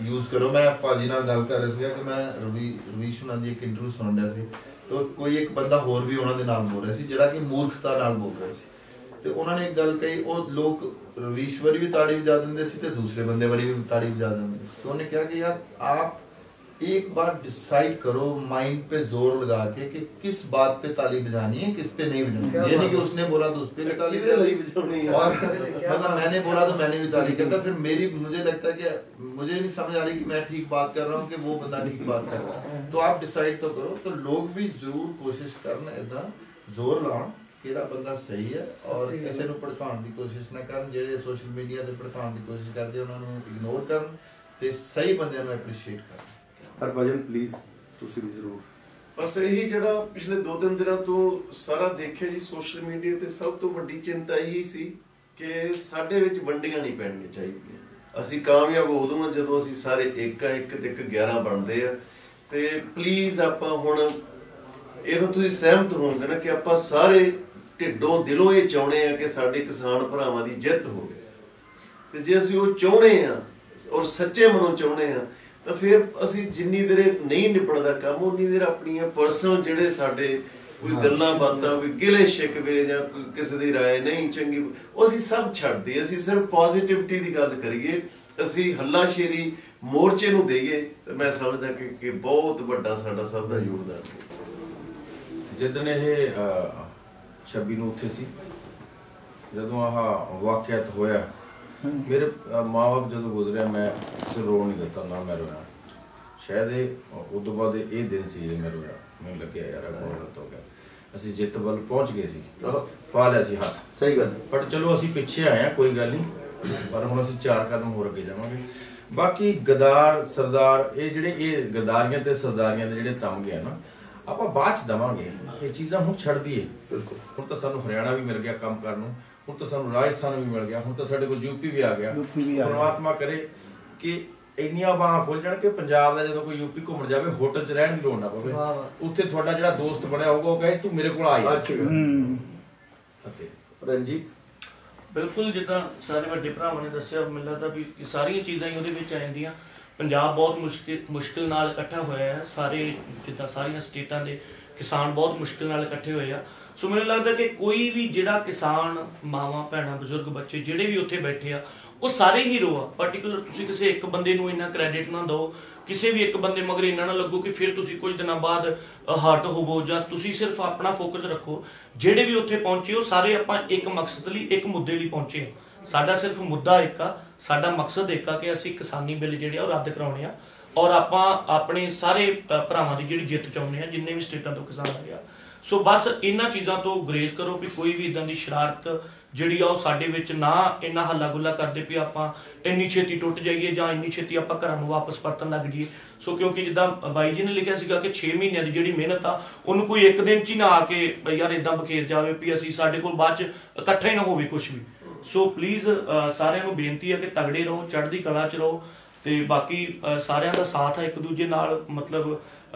ਯੂਜ਼ ਕਰੋ। ਮੈਂ ਭਾਜੀ ਨਾਲ ਗੱਲ ਕਰ ਰਿਹਾ ਸੀਗਾ ਕਿ ਮੈਂ ਰਵੀਸ਼ ਉਹਨਾਂ ਦੀ ਇੱਕ ਇੰਟਰਵਿਊ ਸੁਣ ਰਿਹਾ ਸੀ, ਤਾਂ ਕੋਈ ਇੱਕ ਬੰਦਾ ਹੋਰ ਵੀ ਉਹਨਾਂ ਦੇ ਨਾਲ ਬੋਲ ਰਿਹਾ ਸੀ ਜਿਹੜਾ ਕਿ ਮੂਰਖਤਾ ਨਾਲ ਬੋਲ ਰਿਹਾ ਸੀ। ਤੇ ਉਹਨਾਂ ਨੇ ਇੱਕ ਗੱਲ ਕਹੀ, ਉਹ ਲੋਕ ਰਵੀਸ਼ ਵਾਰੀ ਵੀ ਤਾੜੀ ਵਜਾ ਦਿੰਦੇ ਸੀ ਤੇ ਦੂਸਰੇ ਬੰਦੇ ਵਾਰੀ ਵੀ ਤਾੜੀ ਵਜਾ ਦਿੰਦੇ ਸੀ। तो उन्होंने क्या कि यार आप एक बार डिसाइड करो माइंड पे जोर लगा के कि किस बात पे ताली बजानी है, किस पे नहीं बजानी। ये नहीं कि उसने बोला तो उस पे भी ताली बजानी और मतलब मैंने बोला तो मैंने भी ताली करता। फिर मेरी मुझे लगता है कि मुझे नहीं समझ आ रही कि मैं ठीक बात कर रहा हूँ कि वो बंदा ठीक बात कर रहा है। तो आप डिसाइड तो करो। तो लोग भी जरूर कोशिश करन इदा जोर लाउन ਕਿਹੜਾ ਬੰਦਾ ਸਹੀ ਹੈ ਔਰ ਕਿਸੇ ਨੂੰ ਭੜਕਾਉਣ ਦੀ ਕੋਸ਼ਿਸ਼ ਨਾ ਕਰਨ। ਜਿਹੜੇ ਸੋਸ਼ਲ ਮੀਡੀਆ ਤੇ ਭੜਕਾਉਣ ਦੀ ਕੋਸ਼ਿਸ਼ ਕਰਦੇ ਉਹਨਾਂ ਨੂੰ ਇਗਨੋਰ ਕਰਨ ਤੇ ਸਹੀ ਬੰਦਿਆਂ ਨੂੰ ਐਪਰੀਸ਼ੀਏਟ ਕਰਨ। ਹਰਭਜਨ ਪਲੀਜ਼ ਤੁਸੀਂ ਵੀ ਜ਼ਰੂਰ। ਬਸ ਇਹੀ ਜਿਹੜਾ ਪਿਛਲੇ 2-3 ਦਿਨਾਂ ਤੋਂ ਸਾਰਾ ਦੇਖਿਆ ਜੀ ਸੋਸ਼ਲ ਮੀਡੀਆ ਤੇ, ਸਭ ਤੋਂ ਵੱਡੀ ਚਿੰਤਾ ਇਹੀ ਸੀ ਕਿ ਸਾਡੇ ਵਿੱਚ ਵੰਡੀਆਂ ਨਹੀਂ ਪੈਣੀਆਂ ਚਾਹੀਦੀਆਂ। ਅਸੀਂ ਕਾਮਯਾਬ ਉਦੋਂ ਹਾਂ ਜਦੋਂ ਅਸੀਂ ਸਾਰੇ ਇੱਕ ਤੇ ਇੱਕ 11 ਬਣਦੇ ਆ। ਤੇ ਪਲੀਜ਼ ਆਪਾਂ ਹੁਣ ਇਹ ਤਾਂ ਤੁਸੀਂ ਸਹਿਮਤ ਹੋਵੋਗੇ ਨਾ ਕਿ ਆਪਾਂ ਸਾਰੇ ਢਿੱਡੋਂ ਦਿਲੋਂ ਇਹ ਚਾਹੁੰਦੇ ਆ ਕਿ ਸਾਡੇ ਕਿਸਾਨ ਭਰਾਵਾਂ ਦੀ ਜਿੱਤ ਹੋਵੇ। ਤੇ ਜੇ ਅਸੀਂ ਉਹ ਚਾਹੁੰਦੇ ਆ ਔਰ ਸੱਚੇ ਮਨੋਂ ਚਾਹੁੰਦੇ ਆ ਤਾਂ ਫਿਰ ਅਸੀਂ ਜਿੰਨੀ ਦੇਰ ਨਹੀਂ ਨਿਬੜਦਾ ਕੰਮ ਉਨੀ ਦੇਰ ਆਪਣੀਆਂ ਪਰਸਨਲ ਜਿਹੜੇ ਸਾਡੇ ਕੋਈ ਗੱਲਾਂ ਬਾਤਾਂ, ਕੋਈ ਗਿਲੇ ਸ਼ਿਕਵੇ ਜਾਂ ਕਿਸੇ ਦੀ ਰਾਏ ਨਹੀਂ ਚੰਗੀ, ਉਹ ਅਸੀਂ ਸਭ ਛੱਡ ਦਈਏ। ਅਸੀਂ ਸਿਰਫ ਪੋਜ਼ਿਟਿਵਿਟੀ ਦੀ ਗੱਲ ਕਰੀਏ, ਅਸੀਂ ਹੱਲਾਸ਼ੇਰੀ ਮੋਰਚੇ ਨੂੰ ਦੇਈਏ। ਤੇ ਮੈਂ ਸਮਝਦਾ ਕਿ ਬਹੁਤ ਵੱਡਾ ਸਾਡਾ ਸਭ ਦਾ ਯੋਗਦਾਨ ਹੈ। ਜਿੱਦਣ ਇਹ 26 ਨੂੰ ਉੱਥੇ ਸੀ, ਜਦੋਂ ਆਹ ਵਾਕਿਆਤ ਹੋਇਆ, ਮੇਰੇ ਮਾਂ-ਬਾਪ ਜਦੋਂ ਗੁਜ਼ਰਿਆ ਮੈਂ ਕਿਸੇ ਰੋ ਨਹੀਂ ਦਿੱਤਾ, ਨਾ ਮੈਂ ਰੋਇਆ। ਸ਼ਾਇਦ ਇਹ ਉਦੋਂ ਬਾਅਦ ਇਹ ਦਿਨ ਸੀ ਜੇ ਮੈਂ ਰੋਇਆ। ਮੈਨੂੰ ਲੱਗਿਆ ਯਾਰ ਬਹੁਤ ਹੋ ਗਿਆ। ਅਸੀਂ ਜਿੱਤ ਵੱਲ ਪਹੁੰਚ ਗਏ ਸੀ, ਪਾ ਲਿਆ ਸੀ ਹੱਥ। ਸਹੀ ਗੱਲ। ਬਟ ਚਲੋ ਅਸੀਂ ਪਿੱਛੇ ਆਏ ਹਾਂ, ਕੋਈ ਗੱਲ ਨਹੀਂ, ਪਰ ਹੁਣ ਅਸੀਂ 4 ਕਦਮ ਹੋਰ ਅੱਗੇ ਜਾਵਾਂਗੇ। ਬਾਕੀ ਗਦਾਰ ਸਰਦਾਰ ਇਹ ਜਿਹੜੇ ਇਹ ਗਦਾਰੀਆਂ ਤੇ ਸਰਦਾਰੀਆਂ ਦੇ ਜਿਹੜੇ ਤਮਗੇ ਆ ਨਾ, ਆਪਾਂ ਬਾਅਦ ਚ ਦਵਾਂਗੇ। ਇਹ ਚੀਜ਼ਾਂ ਹੁਣ ਛੱਡ ਦਈਏ। ਬਿਲਕੁਲ। ਹੁਣ ਤਾਂ ਸਾਨੂੰ ਹਰਿਆਣਾ ਵੀ ਮਿਲ ਗਿਆ ਕੰਮ ਕਰਨ ਨੂੰ, ਹੁਣ ਤਾਂ ਸਾਨੂੰ ਰਾਜਸਥਾਨ ਵੀ ਮਿਲ ਗਿਆ, ਹੁਣ ਤਾਂ ਸਾਡੇ ਕੋਲ ਯੂਪੀ ਵੀ ਆ ਗਿਆ। ਪਰਮਾਤਮਾ ਕਰੇ ਕਿ ਇੰਨੀਆਂ ਬਾਹਾਂ ਖੁੱਲ ਜਾਣ ਕਿ ਪੰਜਾਬ ਦਾ ਜਦੋਂ ਕੋਈ ਯੂਪੀ ਘੁੰਮਣ ਜਾਵੇ ਹੋਟਲ 'ਚ ਰਹਿਣ ਦੀ ਲੋੜ ਨਾ ਪਵੇ। ਉੱਥੇ ਤੁਹਾਡਾ ਜਿਹੜਾ ਦੋਸਤ ਬਣਿਆ ਹੋਊਗਾ ਉਹ ਕਹੇ ਤੂੰ ਮੇਰੇ ਕੋਲ ਆ ਜਾ। ਰਣਜੀਤ ਬਿਲਕੁਲ ਜਿੱਦਾਂ ਸਾਰੇ ਵੱਡੇ ਭਰਾਵਾਂ ਨੇ ਦੱਸਿਆ, ਮੈਨੂੰ ਲੱਗਦਾ ਵੀ ਇਹ ਸਾਰੀਆਂ ਚੀਜ਼ਾਂ ਹੀ ਉਹਦੇ ਵਿੱਚ ਆ ਜਾਂਦੀਆਂ। ਪੰਜਾਬ ਬਹੁਤ ਮੁਸ਼ਕਿਲ ਨਾਲ ਇਕੱਠਾ ਹੋਇਆ ਹੈ। ਸਾਰੇ ਜਿੱਦਾਂ ਸਾਰੀਆਂ ਸਟੇਟਾਂ ਦੇ ਕਿਸਾਨ ਬਹੁਤ ਮੁਸ਼ਕਿਲ ਨਾਲ ਇਕੱਠੇ ਹੋਏ ਆ। ਸੋ ਮੈਨੂੰ ਲੱਗਦਾ ਕਿ ਕੋਈ ਵੀ ਜਿਹੜਾ ਕਿਸਾਨ, ਮਾਵਾਂ ਭੈਣਾਂ ਬਜ਼ੁਰਗ ਬੱਚੇ ਜਿਹੜੇ ਵੀ ਉੱਥੇ ਬੈਠੇ ਆ, ਉਹ ਸਾਰੇ ਹੀਰੋ ਆ। ਪਰਟੀਕੂਲਰ ਤੁਸੀਂ ਕਿਸੇ ਇੱਕ ਬੰਦੇ ਨੂੰ ਇੰਨਾ ਕ੍ਰੈਡਿਟ ਨਾ ਦਿਓ, ਕਿਸੇ ਵੀ ਇੱਕ ਬੰਦੇ ਮਗਰ ਇੰਨਾ ਨਾ ਲੱਗੋ ਕਿ ਫਿਰ ਤੁਸੀਂ ਕੁਝ ਦਿਨਾਂ ਬਾਅਦ ਹਰਟ ਹੋਵੋ। ਜਾਂ ਤੁਸੀਂ ਸਿਰਫ ਆਪਣਾ ਫੋਕਸ ਰੱਖੋ। ਜਿਹੜੇ ਵੀ ਉੱਥੇ ਪਹੁੰਚੇ ਉਹ ਸਾਰੇ ਆਪਾਂ ਇੱਕ ਮਕਸਦ ਲਈ, ਇੱਕ ਮੁੱਦੇ ਲਈ ਪਹੁੰਚੇ ਆ। ਸਾਡਾ ਸਿਰਫ ਮੁੱਦਾ ਇੱਕ ਆ, ਸਾਡਾ ਮਕਸਦ ਇੱਕ ਆ ਕਿ ਅਸੀਂ ਕਿਸਾਨੀ ਬਿੱਲ ਜਿਹੜੇ ਆ ਉਹ ਰੱਦ ਕਰਾਉਣੇ ਆ ਔਰ ਆਪਾਂ ਆਪਣੇ ਸਾਰੇ ਭਰਾਵਾਂ ਦੀ ਜਿਹੜੀ ਜਿੱਤ ਚਾਹੁੰਦੇ ਆ, ਜਿੰਨੇ ਵੀ ਸਟੇਟਾਂ ਤੋਂ ਕਿਸਾਨ ਆ ਗਿਆ। ਸੋ ਬਸ ਇਹਨਾਂ ਚੀਜ਼ਾਂ ਤੋਂ ਗੁਰੇਜ਼ ਕਰੋ ਵੀ ਕੋਈ ਵੀ ਇਦਾਂ ਦੀ ਸ਼ਰਾਰਤ ਜਿਹੜੀ ਆ ਉਹ ਸਾਡੇ ਵਿੱਚ ਨਾ ਇੰਨਾ ਹੱਲਾ ਗੁੱਲਾ ਕਰਦੇ ਵੀ ਆਪਾਂ ਇੰਨੀ ਛੇਤੀ ਟੁੱਟ ਜਾਈਏ ਜਾਂ ਇੰਨੀ ਛੇਤੀ ਆਪਾਂ ਘਰਾਂ ਨੂੰ ਵਾਪਸ ਪਰਤਣ ਲੱਗ ਜਾਈਏ। ਸੋ ਕਿਉਂਕਿ ਜਿੱਦਾਂ ਬਾਈ ਜੀ ਨੇ ਲਿਖਿਆ ਸੀਗਾ ਕਿ 6 ਮਹੀਨਿਆਂ ਦੀ ਜਿਹੜੀ ਮਿਹਨਤ ਆ ਉਹਨੂੰ ਕੋਈ ਇੱਕ ਦਿਨ 'ਚ ਹੀ ਨਾ ਆ ਕੇ ਯਾਰ ਇਦਾਂ ਬਖੇਰ ਜਾਵੇ ਵੀ ਅਸੀਂ ਸਾਡੇ ਕੋਲ ਬਾਅਦ 'ਚ ਇਕੱਠਾ ਹੀ ਨਾ ਹੋਵੇ ਕੁਝ ਵੀ। ਸੋ ਪਲੀਜ਼ ਸਾਰਿਆਂ ਨੂੰ ਬੇਨਤੀ ਹੈ ਕਿ ਤਗੜੇ ਰਹੋ, ਚੜ੍ਹਦੀ ਕਲਾ 'ਚ ਰਹੋ। ਤੇ ਬਾਕੀ ਸਾਰਿਆਂ ਦਾ ਸਾਥ ਹੈ ਇੱਕ ਦੂਜੇ ਨਾਲ, ਮਤਲਬ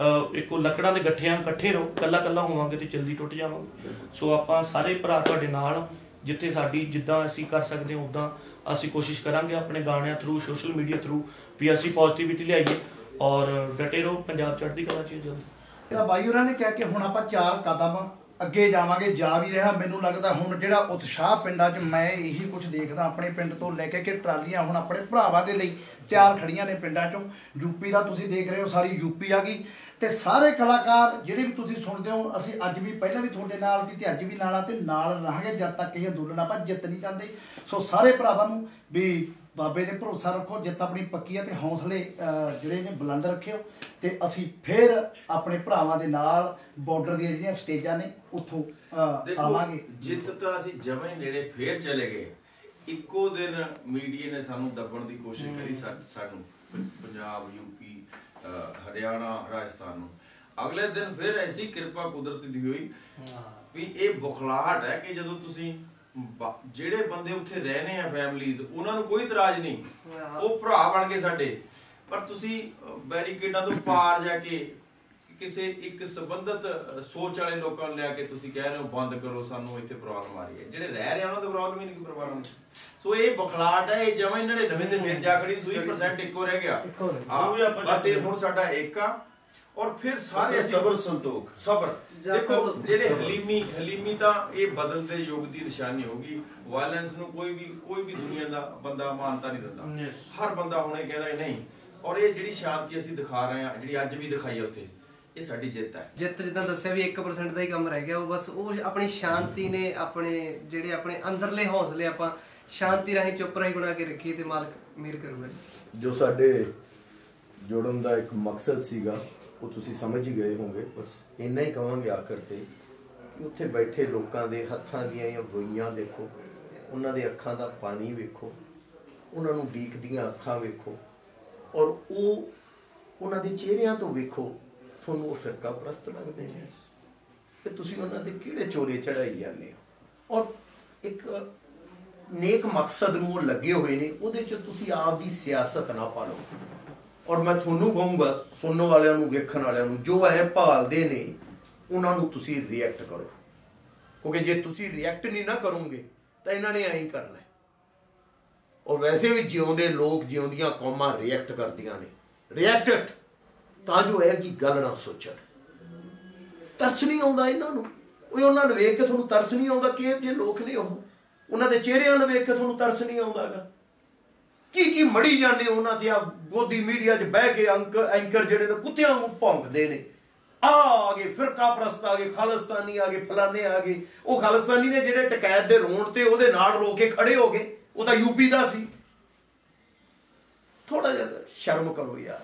ਇੱਕੋ ਲੱਕੜਾਂ ਦੇ ਗੱਠਿਆਂ ਇਕੱਠੇ ਰਹੋ, ਕੱਲਾ ਕੱਲਾ ਹੋਵਾਂਗੇ ਤੇ ਜਲਦੀ ਟੁੱਟ ਜਾਵਾਂਗੇ। ਸੋ ਆਪਾਂ ਸਾਰੇ ਭਰਾ ਤੁਹਾਡੇ ਨਾਲ, ਜਿੱਥੇ ਸਾਡੀ ਜਿੱਦਾਂ ਅਸੀਂ ਕਰ ਸਕਦੇ ਹਾਂ ਉੱਦਾਂ ਅਸੀਂ ਕੋਸ਼ਿਸ਼ ਕਰਾਂਗੇ ਆਪਣੇ ਗਾਣਿਆਂ ਥਰੂ, ਸੋਸ਼ਲ ਮੀਡੀਆ ਥਰੂ ਵੀ ਅਸੀਂ ਪੋਜ਼ਿਟਿਵਿਟੀ ਲਿਆਈਏ ਔਰ ਡਟੇ ਰਹੋ। ਪੰਜਾਬ ਚੜ੍ਹਦੀ ਕਲਾ 'ਚ ਜਲਦੀ। ਤਾਂ ਬਾਈ ਹੋਰਾਂ ਨੇ ਕਿਹਾ ਕਿ ਹੁਣ ਆਪਾਂ 4 ਕਦਮ ਅੱਗੇ ਜਾਵਾਂਗੇ, ਜਾ ਵੀ ਰਿਹਾ। ਮੈਨੂੰ ਲੱਗਦਾ ਹੁਣ ਜਿਹੜਾ ਉਤਸ਼ਾਹ ਪਿੰਡਾਂ 'ਚ, ਮੈਂ ਇਹੀ ਕੁਝ ਦੇਖਦਾ ਆਪਣੇ ਪਿੰਡ ਤੋਂ ਲੈ ਕੇ ਕਿ ਟਰਾਲੀਆਂ ਹੁਣ ਆਪਣੇ ਭਰਾਵਾਂ ਦੇ ਲਈ ਤਿਆਰ ਖੜੀਆਂ ਨੇ ਪਿੰਡਾਂ 'ਚੋਂ। ਯੂਪੀ ਦਾ ਤੁਸੀਂ ਦੇਖ ਰਹੇ ਹੋ, ਸਾਰੀ ਯੂਪੀ ਆ ਗਈ ਤੇ ਸਾਰੇ ਕਲਾਕਾਰ ਜਿਹੜੇ ਵੀ ਤੁਸੀਂ ਸੁਣਦੇ ਹੋ, ਅਸੀਂ ਅੱਜ ਵੀ ਪਹਿਲਾਂ ਵੀ ਤੁਹਾਡੇ ਨਾਲ ਸੀ ਤੇ ਅੱਜ ਵੀ ਨਾਲ ਆ ਤੇ ਨਾਲ ਰਹਾਂਗੇ ਜਦ ਤੱਕ ਇਹ ਅੰਦੋਲਨ ਆਪਾਂ ਜਿੱਤ ਨਹੀਂ ਜਾਂਦੇ। ਸੋ ਸਾਰੇ ਭਰਾਵਾਂ ਨੂੰ ਵੀ ਬਾਬੇ ਤੇ ਭਰੋਸਾ ਰੱਖੋ, ਜਿੱਤ ਆਪਣੀ ਪੱਕੀ ਹੈ ਤੇ ਹੌਸਲੇ ਜਿਹੜੇ ਨੇ ਬੁਲੰਦ ਰੱਖਿਓ ਤੇ ਅਸੀਂ ਫਿਰ ਆਪਣੇ ਭਰਾਵਾਂ ਦੇ ਨਾਲ ਬਾਰਡਰ ਦੀਆਂ ਜਿਹੜੀਆਂ ਸਟੇਜਾਂ ਨੇ ਉੱਥੋਂ ਆਵਾਂਗੇ। ਜਿੱਤ ਤਾਂ ਅਸੀਂ ਜਮਾਂ ਹੀ ਨੇੜੇ ਫੇਰ ਚਲੇ ਗਏ। ਇੱਕੋ ਦਿਨ ਮੀਡੀਆ ਨੇ ਸਾਨੂੰ ਦੱਬਣ ਦੀ ਕੋਸ਼ਿਸ਼ ਕਰੀ, ਸਾਨੂੰ ਪੰਜਾਬ, ਯੂਪੀ, ਹਰਿਆਣਾ, ਰਾਜਸਥਾਨ ਨੂੰ। ਅਗਲੇ ਦਿਨ ਫਿਰ ਐਸੀ ਕਿਰਪਾ ਕੁਦਰਤ ਦੀ ਹੋਈ ਵੀ ਇਹ ਬੁਖਲਾਹਟ ਹੈ ਕਿ ਜਦੋਂ ਤੁਸੀਂ ਜਿਹੜੇ ਬੰਦੇ ਉੱਥੇ ਰਹਿਣੇ ਆ ਫੈਮਲੀਜ਼, ਉਹਨਾਂ ਨੂੰ ਕੋਈ ਇਤਰਾਜ਼ ਨਹੀਂ, ਉਹ ਭਰਾ ਬਣ ਗਏ ਸਾਡੇ। ਪਰ ਤੁਸੀਂ ਬੈਰੀਕੇਡਾਂ ਤੋਂ ਪਾਰ ਜਾ ਕੇ ਕਿਸੇ ਇੱਕ ਸੰਬੰਧਿਤ ਸੋਚ ਵਾਲੇ ਲੋਕਾਂ ਨੂੰ ਲਿਆ ਕੇ ਤੁਸੀਂ ਕਹਿ ਰਹੇ ਹੋ ਬੰਦ ਕਰੋ, ਸਾਨੂੰ ਇੱਥੇ ਪ੍ਰੋਬਲਮ ਆ ਰਹੀ ਹੈ। ਜਿਹੜੇ ਰਹਿ ਰਹੇ ਉਹਨਾਂ ਦਾ ਪ੍ਰੋਬਲਮ ਹੀ ਨਹੀਂ ਕੋਈ ਪ੍ਰੋਬਲਮ। ਸੋ ਇਹ ਬੁਖਲਾਹਟ ਹੈ, ਇਹ ਜਮਾਂ 99 ਤੇ ਫਿਰ ਜਾ ਖੜੀ, ਸੂਈ % ਇੱਕੋ ਰਹਿ ਗਿਆ। ਬਸ ਇਹ ਹੁਣ ਸਾਡਾ ਇੱਕ ਆ ਔਰ ਫਿਰ ਸਾਰੇ ਸਬਰ ਸੰਤੋਖ ਸਬਰ। ਦੇਖੋ ਜਿਹੜੇ ਹਲੀਮੀ ਤਾਂ ਇਹ ਬਦਲਦੇ ਯੁੱਗ ਦੀ ਨਿਸ਼ਾਨੀ ਹੋਗੀ। ਵਾਇਲੈਂਸ ਨੂੰ ਕੋਈ ਵੀ ਦੁਨੀਆ ਦਾ ਬੰਦਾ ਮਾਨਤਾ ਨਹੀਂ ਦਿੰਦਾ। ਹਰ ਬੰਦਾ ਹੁਣ ਇਹ ਕਹਿੰਦਾ ਨਹੀਂ। ਔਰ ਇਹ ਜਿਹੜੀ ਸ਼ਾਂਤੀ ਅਸੀਂ ਦਿਖਾ ਰਹੇ ਹਾਂ, ਜਿਹੜੀ ਅੱਜ ਵੀ ਦਿਖਾਈ ਹੈ ਉੱਥੇ, ਇਹ ਸਾਡੀ ਜਿੱਤ ਹੈ। ਜਿੱਤ ਜਿੱਦਾਂ ਦੱਸਿਆ ਵੀ 1% ਦਾ ਹੀ ਕੰਮ ਰਹਿ ਗਿਆ, ਉਹ ਬਸ ਉਹ ਆਪਣੀ ਸ਼ਾਂਤੀ ਨੇ, ਆਪਣੇ ਜਿਹੜੇ ਆਪਣੇ ਅੰਦਰਲੇ ਹੌਸਲੇ ਆਪਾਂ ਸ਼ਾਂਤੀ ਰਾਹੀਂ ਚੁੱਪ ਰਾਹੀਂ ਬਣਾ ਕੇ ਰੱਖੀਏ ਤੇ ਮਾਲਕ ਮਿਹਰ ਕਰੂਗਾ। ਜੋ ਸਾਡੇ ਜੋੜਨ ਦਾ ਇੱਕ ਮਕਸਦ ਸੀਗਾ ਉਹ ਤੁਸੀਂ ਸਮਝ ਹੀ ਗਏ ਹੋਵੋਗੇ। ਬਸ ਇੰਨਾ ਹੀ ਕਹਾਂਗੇ ਆਖਰ ਤੇ ਕਿ ਉੱਥੇ ਬੈਠੇ ਲੋਕਾਂ ਦੇ ਹੱਥਾਂ ਦੀਆਂ ਰੋਈਆਂ ਦੇਖੋ, ਉਹਨਾਂ ਦੇ ਅੱਖਾਂ ਦਾ ਪਾਣੀ ਵੇਖੋ, ਉਹਨਾਂ ਨੂੰ ਡੀਕਦੀਆਂ ਅੱਖਾਂ ਵੇਖੋ ਔਰ ਉਹ ਉਹਨਾਂ ਦੇ ਚਿਹਰਿਆਂ ਤੋਂ ਵੇਖੋ, ਤੁਹਾਨੂੰ ਉਹ ਫਿਰਕਾ ਪ੍ਰਸਤ ਲੱਗਦੇ ਨੇ ਕਿ ਤੁਸੀਂ ਉਹਨਾਂ ਦੇ ਕਿਹੜੇ ਚੋਲੇ ਚੜਾਈ ਜਾਂਦੇ ਹੋ। ਔਰ ਇੱਕ ਨੇਕ ਮਕਸਦ ਨੂੰ ਲੱਗੇ ਹੋਏ ਨੇ, ਉਹਦੇ 'ਚ ਤੁਸੀਂ ਆਪ ਦੀ ਸਿਆਸਤ ਨਾ ਪਾਲੋ। ਔਰ ਮੈਂ ਤੁਹਾਨੂੰ ਕਹੂੰਗਾ, ਸੁਣਨ ਵਾਲਿਆਂ ਨੂੰ, ਵੇਖਣ ਵਾਲਿਆਂ ਨੂੰ, ਜੋ ਐ ਭਾਲਦੇ ਨੇ ਉਹਨਾਂ ਨੂੰ ਤੁਸੀਂ ਰਿਐਕਟ ਕਰੋ, ਕਿਉਂਕਿ ਜੇ ਤੁਸੀਂ ਰਿਐਕਟ ਨਹੀਂ ਨਾ ਕਰੋਗੇ ਤਾਂ ਇਹਨਾਂ ਨੇ ਐਂ ਹੀ ਕਰਨਾ। ਔਰ ਵੈਸੇ ਵੀ ਜਿਉਂਦੇ ਲੋਕ, ਜਿਉਂਦੀਆਂ ਕੌਮਾਂ ਰਿਐਕਟ ਕਰਦੀਆਂ ਨੇ, ਰਿਐਕਟਡ, ਤਾਂ ਜੋ ਇਹ ਕੀ ਗੱਲ ਨਾ ਸੋਚਣ। ਤਰਸ ਨਹੀਂ ਆਉਂਦਾ ਇਹਨਾਂ ਨੂੰ। ਉਹ ਉਹਨਾਂ ਨੂੰ ਵੇਖ ਕੇ ਤੁਹਾਨੂੰ ਤਰਸ ਨਹੀਂ ਆਉਂਦਾ ਕਿ ਇਹ ਜੇ ਲੋਕ ਨੇ ਉਹ, ਉਹਨਾਂ ਦੇ ਚਿਹਰਿਆਂ ਨੂੰ ਵੇਖ ਕੇ ਤੁਹਾਨੂੰ ਤਰਸ ਨਹੀਂ ਆਉਂਦਾਗਾ। ਕੀ ਮੜੀ ਜਾਂਦੇ ਉਹਨਾਂ ਤੇ ਆ ਗੋਦੀ ਮੀਡੀਆ 'ਚ ਬਹਿ ਕੇ ਐਂਕਰ ਜਿਹੜੇ ਨੇ ਕੁੱਤਿਆਂ ਨੂੰ ਭੌਂਕਦੇ ਨੇ। ਆ ਗਏ ਫਿਰਕਾ ਪ੍ਰਸਤ, ਆ ਗਏ ਖਾਲਿਸਤਾਨੀ, ਆ ਗਏ ਫਲਾਣੇ, ਆ ਗਏ ਉਹ ਖਾਲਿਸਤਾਨੀ ਨੇ ਜਿਹੜੇ ਟਕੈਤ ਦੇ ਰੋਣ ਤੇ ਉਹਦੇ ਨਾਲ ਰੋ ਕੇ ਖੜੇ ਹੋ ਗਏ, ਉਹ ਤਾਂ ਯੂਪੀ ਦਾ ਸੀ। ਥੋੜਾ ਜਿਹਾ ਸ਼ਰਮ ਕਰੋ ਯਾਰ,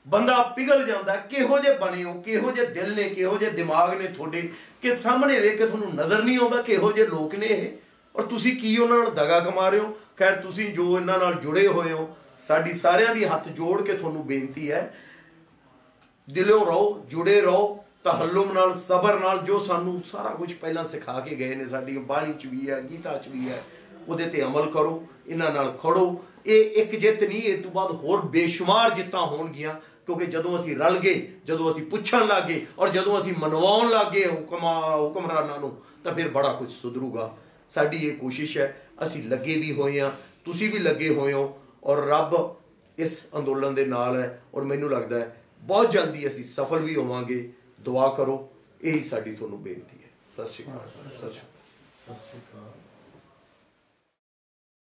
ਬੰਦਾ ਪਿਘਲ ਜਾਂਦਾ। ਕਿਹੋ ਜਿਹੇ ਬਣੇ ਹੋ, ਕਿਹੋ ਜਿਹੇ ਦਿਲ ਨੇ, ਕਿਹੋ ਜਿਹੇ ਦਿਮਾਗ ਨੇ ਤੁਹਾਡੇ, ਕਿ ਸਾਹਮਣੇ ਵੇਖ ਕੇ ਤੁਹਾਨੂੰ ਨਜ਼ਰ ਨਹੀਂ ਆਉਂਦਾ ਕਿਹੋ ਜਿਹੇ ਲੋਕ ਨੇ ਇਹ। ਔਰ ਤੁਸੀਂ ਕੀ ਉਹਨਾਂ ਨਾਲ ਦਗਾ ਕਮਾ ਰਹੇ ਹੋ। ਖੈਰ ਤੁਸੀਂ ਜੋ ਇਹਨਾਂ ਨਾਲ ਜੁੜੇ ਹੋਏ ਹੋ, ਸਾਡੀ ਸਾਰਿਆਂ ਦੀ ਹੱਥ ਜੋੜ ਕੇ ਤੁਹਾਨੂੰ ਬੇਨਤੀ ਹੈ, ਦਿਲੋਂ ਰਹੋ, ਜੁੜੇ ਰਹੋ, ਤਹੱਲੁਮ ਨਾਲ, ਸਬਰ ਨਾਲ। ਜੋ ਸਾਨੂੰ ਸਾਰਾ ਕੁਝ ਪਹਿਲਾਂ ਸਿਖਾ ਕੇ ਗਏ ਨੇ, ਸਾਡੀ ਬਾਣੀ 'ਚ ਵੀ ਹੈ, ਗੀਤਾ 'ਚ ਵੀ ਹੈ, ਉਹਦੇ ਤੇ ਅਮਲ ਕਰੋ, ਇਹਨਾਂ ਨਾਲ ਖੜੋ। ਇਹ ਇੱਕ ਜਿੱਤ ਨਹੀਂ, ਇਹ ਤੋਂ ਬਾਅਦ ਹੋਰ ਬੇਸ਼ੁਮਾਰ ਜਿੱਤਾਂ ਹੋਣਗੀਆਂ, ਕਿਉਂਕਿ ਜਦੋਂ ਅਸੀਂ ਰਲ ਗਏ, ਜਦੋਂ ਅਸੀਂ ਪੁੱਛਣ ਲੱਗ ਗਏ ਔਰ ਜਦੋਂ ਅਸੀਂ ਮਨਵਾਉਣ ਲੱਗ ਗਏ ਹੁਕਮਰਾਨਾਂ ਨੂੰ, ਤਾਂ ਫਿਰ ਬੜਾ ਕੁਝ ਸੁਧਰੂਗਾ। ਸਾਡੀ ਇਹ ਕੋਸ਼ਿਸ਼ ਹੈ, ਅਸੀਂ ਲੱਗੇ ਵੀ ਹੋਏ ਹਾਂ, ਤੁਸੀਂ ਵੀ ਲੱਗੇ ਹੋਏ ਹੋ ਔਰ ਰੱਬ ਇਸ ਅੰਦੋਲਨ ਦੇ ਨਾਲ ਹੈ। ਔਰ ਮੈਨੂੰ ਲੱਗਦਾ ਹੈ ਬਹੁਤ ਜਲਦੀ ਅਸੀਂ ਸਫਲ ਵੀ ਹੋਵਾਂਗੇ। ਦੁਆ ਕਰੋ, ਇਹੀ ਸਾਡੀ ਤੁਹਾਨੂੰ ਬੇਨਤੀ ਹੈ। ਸਤਿ ਸ਼੍ਰੀ ਅਕਾਲ।